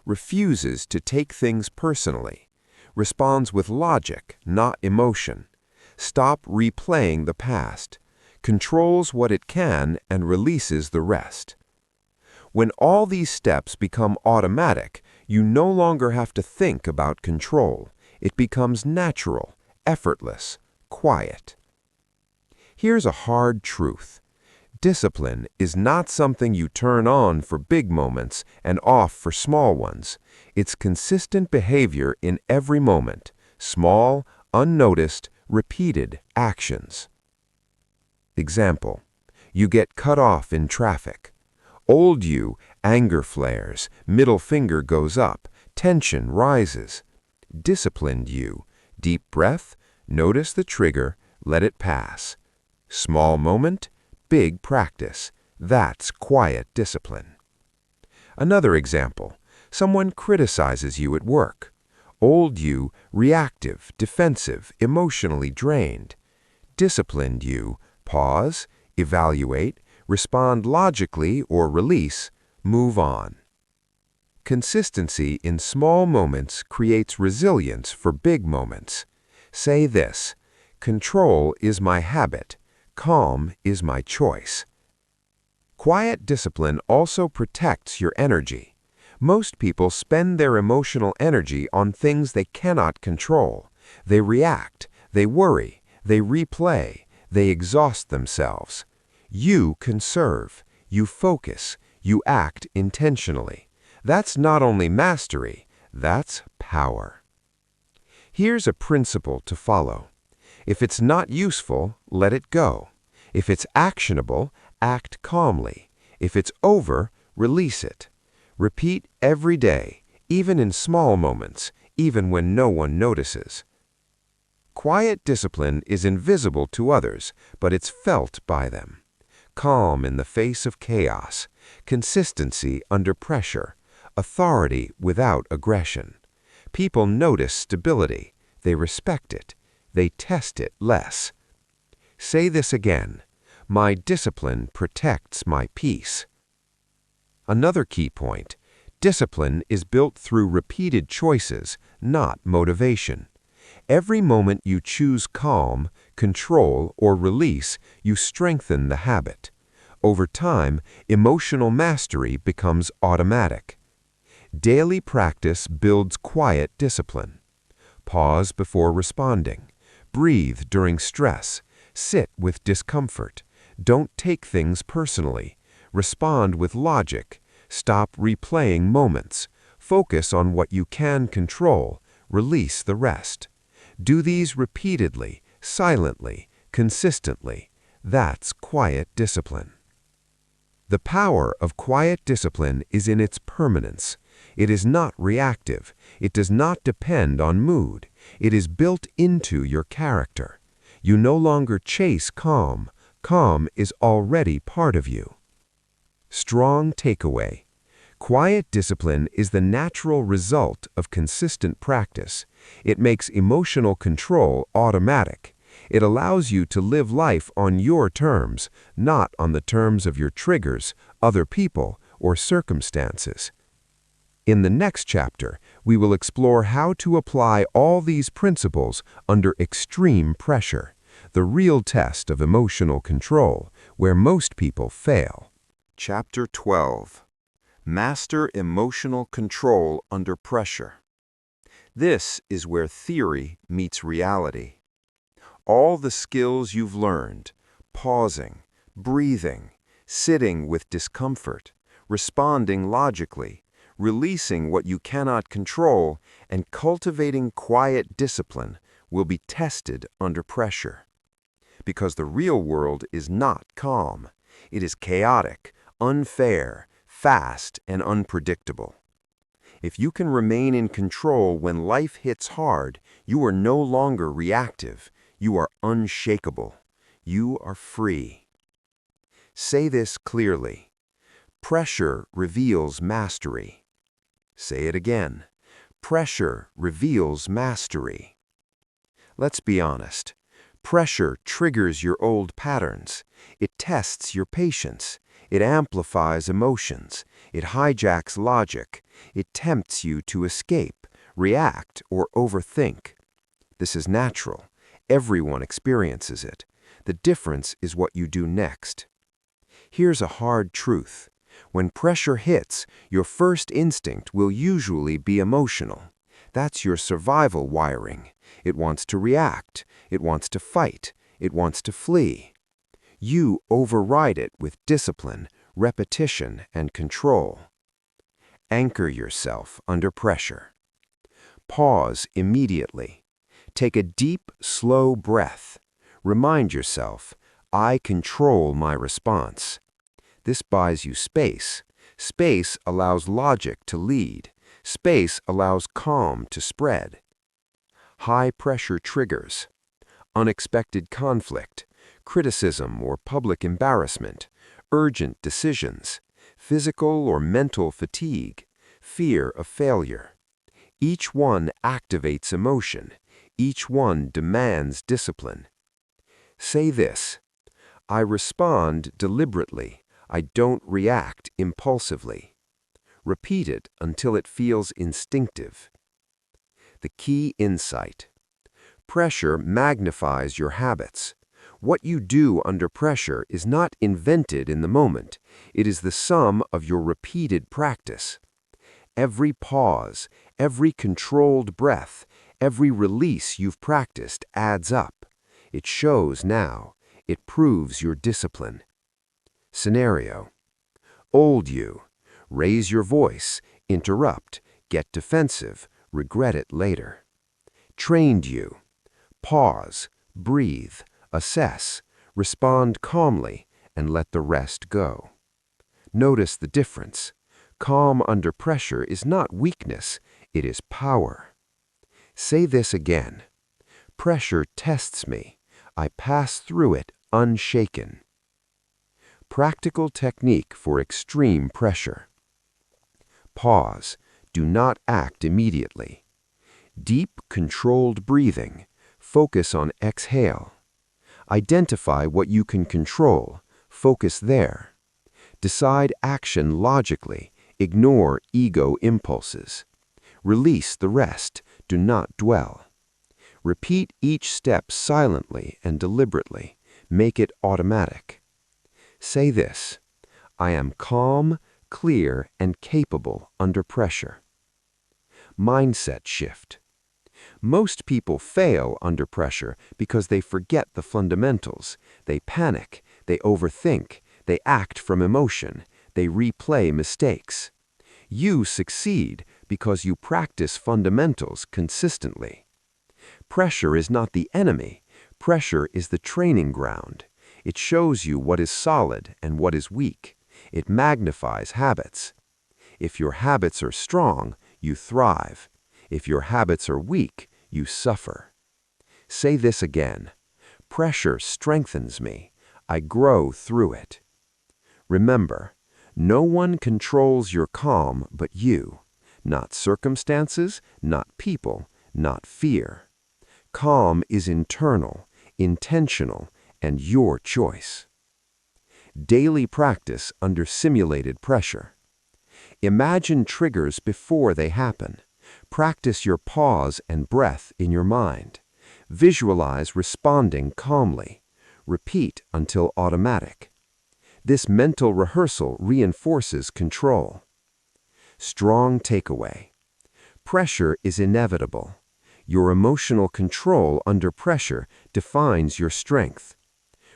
refuses to take things personally, responds with logic, not emotion, stop replaying the past, controls what it can and releases the rest. When all these steps become automatic, you no longer have to think about control. It becomes natural, effortless, quiet. Here's a hard truth. Discipline is not something you turn on for big moments and off for small ones. It's consistent behavior in every moment, small, unnoticed, repeated actions. Example, you get cut off in traffic. Old you, anger flares, middle finger goes up, tension rises. Disciplined you, deep breath, notice the trigger, let it pass. Small moment, big practice. That's quiet discipline. Another example, someone criticizes you at work. Old you, reactive, defensive, emotionally drained. Disciplined you, pause, evaluate, respond logically or release, move on. Consistency in small moments creates resilience for big moments. Say this, control is my habit, Calm is my choice. Quiet discipline also protects your energy. Most people spend their emotional energy on things they cannot control. They react, they worry, they replay, they exhaust themselves. You conserve, you focus, you act intentionally. That's not only mastery, that's power. Here's a principle to follow. If it's not useful, let it go. If it's actionable, act calmly. If it's over, release it. Repeat every day, even in small moments, even when no one notices. Quiet discipline is invisible to others, but it's felt by them. Calm in the face of chaos, consistency under pressure, authority without aggression. People notice stability, they respect it, they test it less. Say this again: my discipline protects my peace. Another key point: discipline is built through repeated choices, not motivation. Every moment you choose calm, control, or release, you strengthen the habit. Over time, emotional mastery becomes automatic. Daily practice builds quiet discipline. Pause before responding. Breathe during stress. Sit with discomfort. Don't take things personally. Respond with logic. Stop replaying moments. Focus on what you can control. Release the rest. Do these repeatedly, silently, consistently. That's quiet discipline. The power of quiet discipline is in its permanence. It is not reactive. It does not depend on mood. It is built into your character. You no longer chase calm. Calm is already part of you. Strong takeaway: quiet discipline is the natural result of consistent practice. It makes emotional control automatic. It allows you to live life on your terms, not on the terms of your triggers, other people, or circumstances. In the next chapter, we will explore how to apply all these principles under extreme pressure, the real test of emotional control, where most people fail. Chapter 12. Master Emotional Control Under Pressure. This is where theory meets reality. All the skills you've learned, pausing, breathing, sitting with discomfort, responding logically, releasing what you cannot control, and cultivating quiet discipline will be tested under pressure. Because the real world is not calm. It is chaotic, unfair, fast, and unpredictable. If you can remain in control when life hits hard, you are no longer reactive. You are unshakable. You are free. Say this clearly: pressure reveals mastery. Say it again: pressure reveals mastery. Let's be honest. Pressure triggers your old patterns. It tests your patience. It amplifies emotions. It hijacks logic. It tempts you to escape, react, or overthink. This is natural. Everyone experiences it. The difference is what you do next. Here's a hard truth. When pressure hits, your first instinct will usually be emotional. That's your survival wiring. It wants to react. It wants to fight. It wants to flee. You override it with discipline, repetition, and control. Anchor yourself under pressure. Pause immediately. Take a deep, slow breath. Remind yourself, I control my response. This buys you space. Space allows logic to lead. Space allows calm to spread. High-pressure triggers: unexpected conflict, criticism or public embarrassment, urgent decisions, physical or mental fatigue, fear of failure. Each one activates emotion. Each one demands discipline. Say this: I respond deliberately. I don't react impulsively. Repeat it until it feels instinctive. The key insight: pressure magnifies your habits. What you do under pressure is not invented in the moment. It is the sum of your repeated practice. Every pause, every controlled breath, every release you've practiced adds up. It shows now. It proves your discipline. Scenario: old you. Raise your voice, interrupt, get defensive, regret it later. Trained you. Pause, breathe, assess, respond calmly, and let the rest go. Notice the difference. Calm under pressure is not weakness, it is power. Say this again. Pressure tests me. I pass through it unshaken. Practical technique for extreme pressure. Pause. Do not act immediately. Deep, controlled breathing. Focus on exhale. Identify what you can control. Focus there. Decide action logically. Ignore ego impulses. Release the rest. Do not dwell. Repeat each step silently and deliberately. Make it automatic. Say this: I am calm, clear, and capable under pressure. Mindset shift. Most people fail under pressure because they forget the fundamentals. They panic, they overthink, they act from emotion, they replay mistakes. You succeed because you practice fundamentals consistently. Pressure is not the enemy. Pressure is the training ground. It shows you what is solid and what is weak. It magnifies habits. If your habits are strong, you thrive. If your habits are weak, you suffer. Say this again. Pressure strengthens me. I grow through it. Remember, no one controls your calm but you. Not circumstances, not people, not fear. Calm is internal, intentional, and your choice. Daily practice under simulated pressure. Imagine triggers before they happen. Practice your pause and breath in your mind. Visualize responding calmly. Repeat until automatic. This mental rehearsal reinforces control. Strong takeaway. Pressure is inevitable. Your emotional control under pressure defines your strength.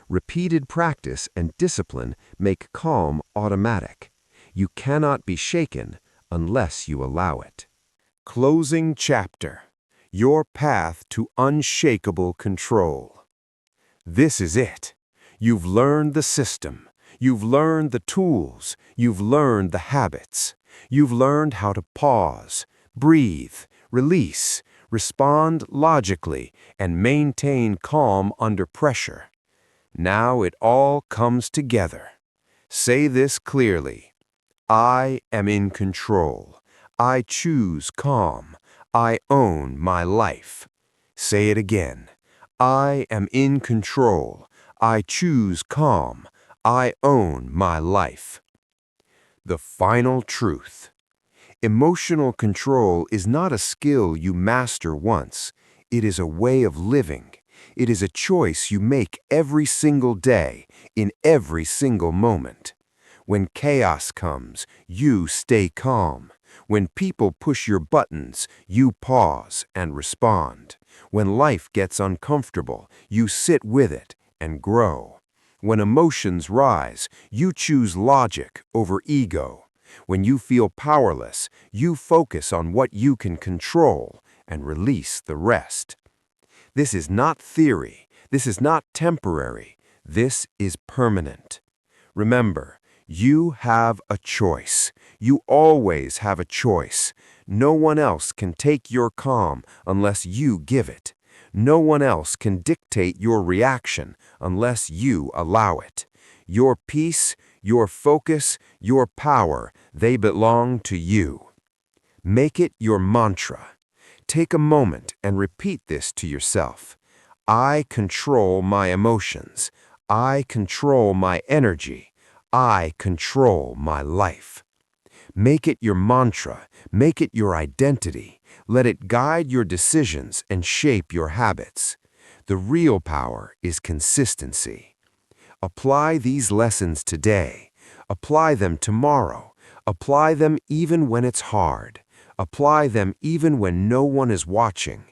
Repeated practice and discipline make calm automatic. You cannot be shaken unless you allow it. Closing chapter. Your path to unshakable control. This is it. You've learned the system. You've learned the tools. You've learned the habits. You've learned how to pause, breathe, release, respond logically, and maintain calm under pressure. Now it all comes together. Say this clearly. I am in control. I choose calm. I own my life. Say it again. I am in control. I choose calm. I own my life. The final truth. Emotional control is not a skill you master once. It is a way of living. It is a choice you make every single day, in every single moment. When chaos comes, you stay calm. When people push your buttons, you pause and respond. When life gets uncomfortable, you sit with it and grow. When emotions rise, you choose logic over ego. When you feel powerless, you focus on what you can control and release the rest. This is not theory. This is not temporary. This is permanent. Remember, you have a choice. You always have a choice. No one else can take your calm unless you give it. No one else can dictate your reaction unless you allow it. Your peace, your focus, your power, they belong to you. Make it your mantra. Take a moment and repeat this to yourself. I control my emotions. I control my energy. I control my life. Make it your mantra. Make it your identity. Let it guide your decisions and shape your habits. The real power is consistency. Apply these lessons today. Apply them tomorrow. Apply them even when it's hard. Apply them even when no one is watching.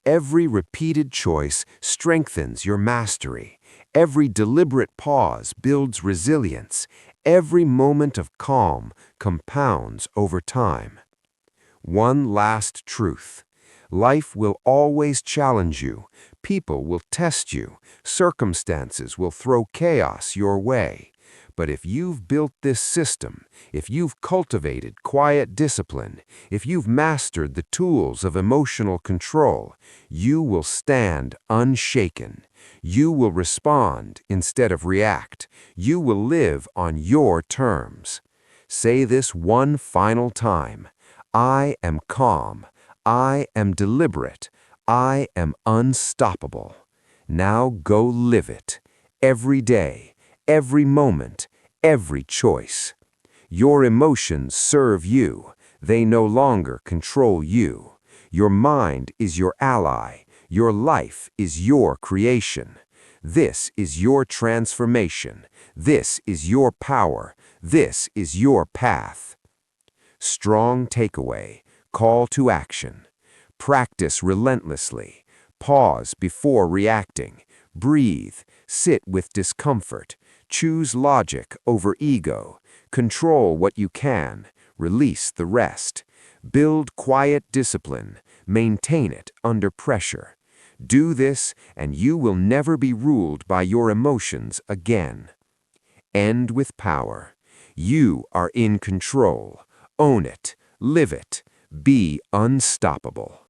Every repeated choice strengthens your mastery. Every deliberate pause builds resilience. Every moment of calm compounds over time. One last truth. Life will always challenge you. People will test you. Circumstances will throw chaos your way. But if you've built this system, if you've cultivated quiet discipline, if you've mastered the tools of emotional control, you will stand unshaken. You will respond instead of react. You will live on your terms. Say this one final time. I am calm. I am deliberate. I am unstoppable. Now go live it. Every day, every moment, every choice. Your emotions serve you. They no longer control you. Your mind is your ally. Your life is your creation. This is your transformation. This is your power. This is your path. Strong takeaway. Call to action. Practice relentlessly. Pause before reacting. Breathe. Sit with discomfort. Choose logic over ego. Control what you can. Release the rest. Build quiet discipline. Maintain it under pressure. Do this, and you will never be ruled by your emotions again. End with power. You are in control. Own it. Live it. Be unstoppable.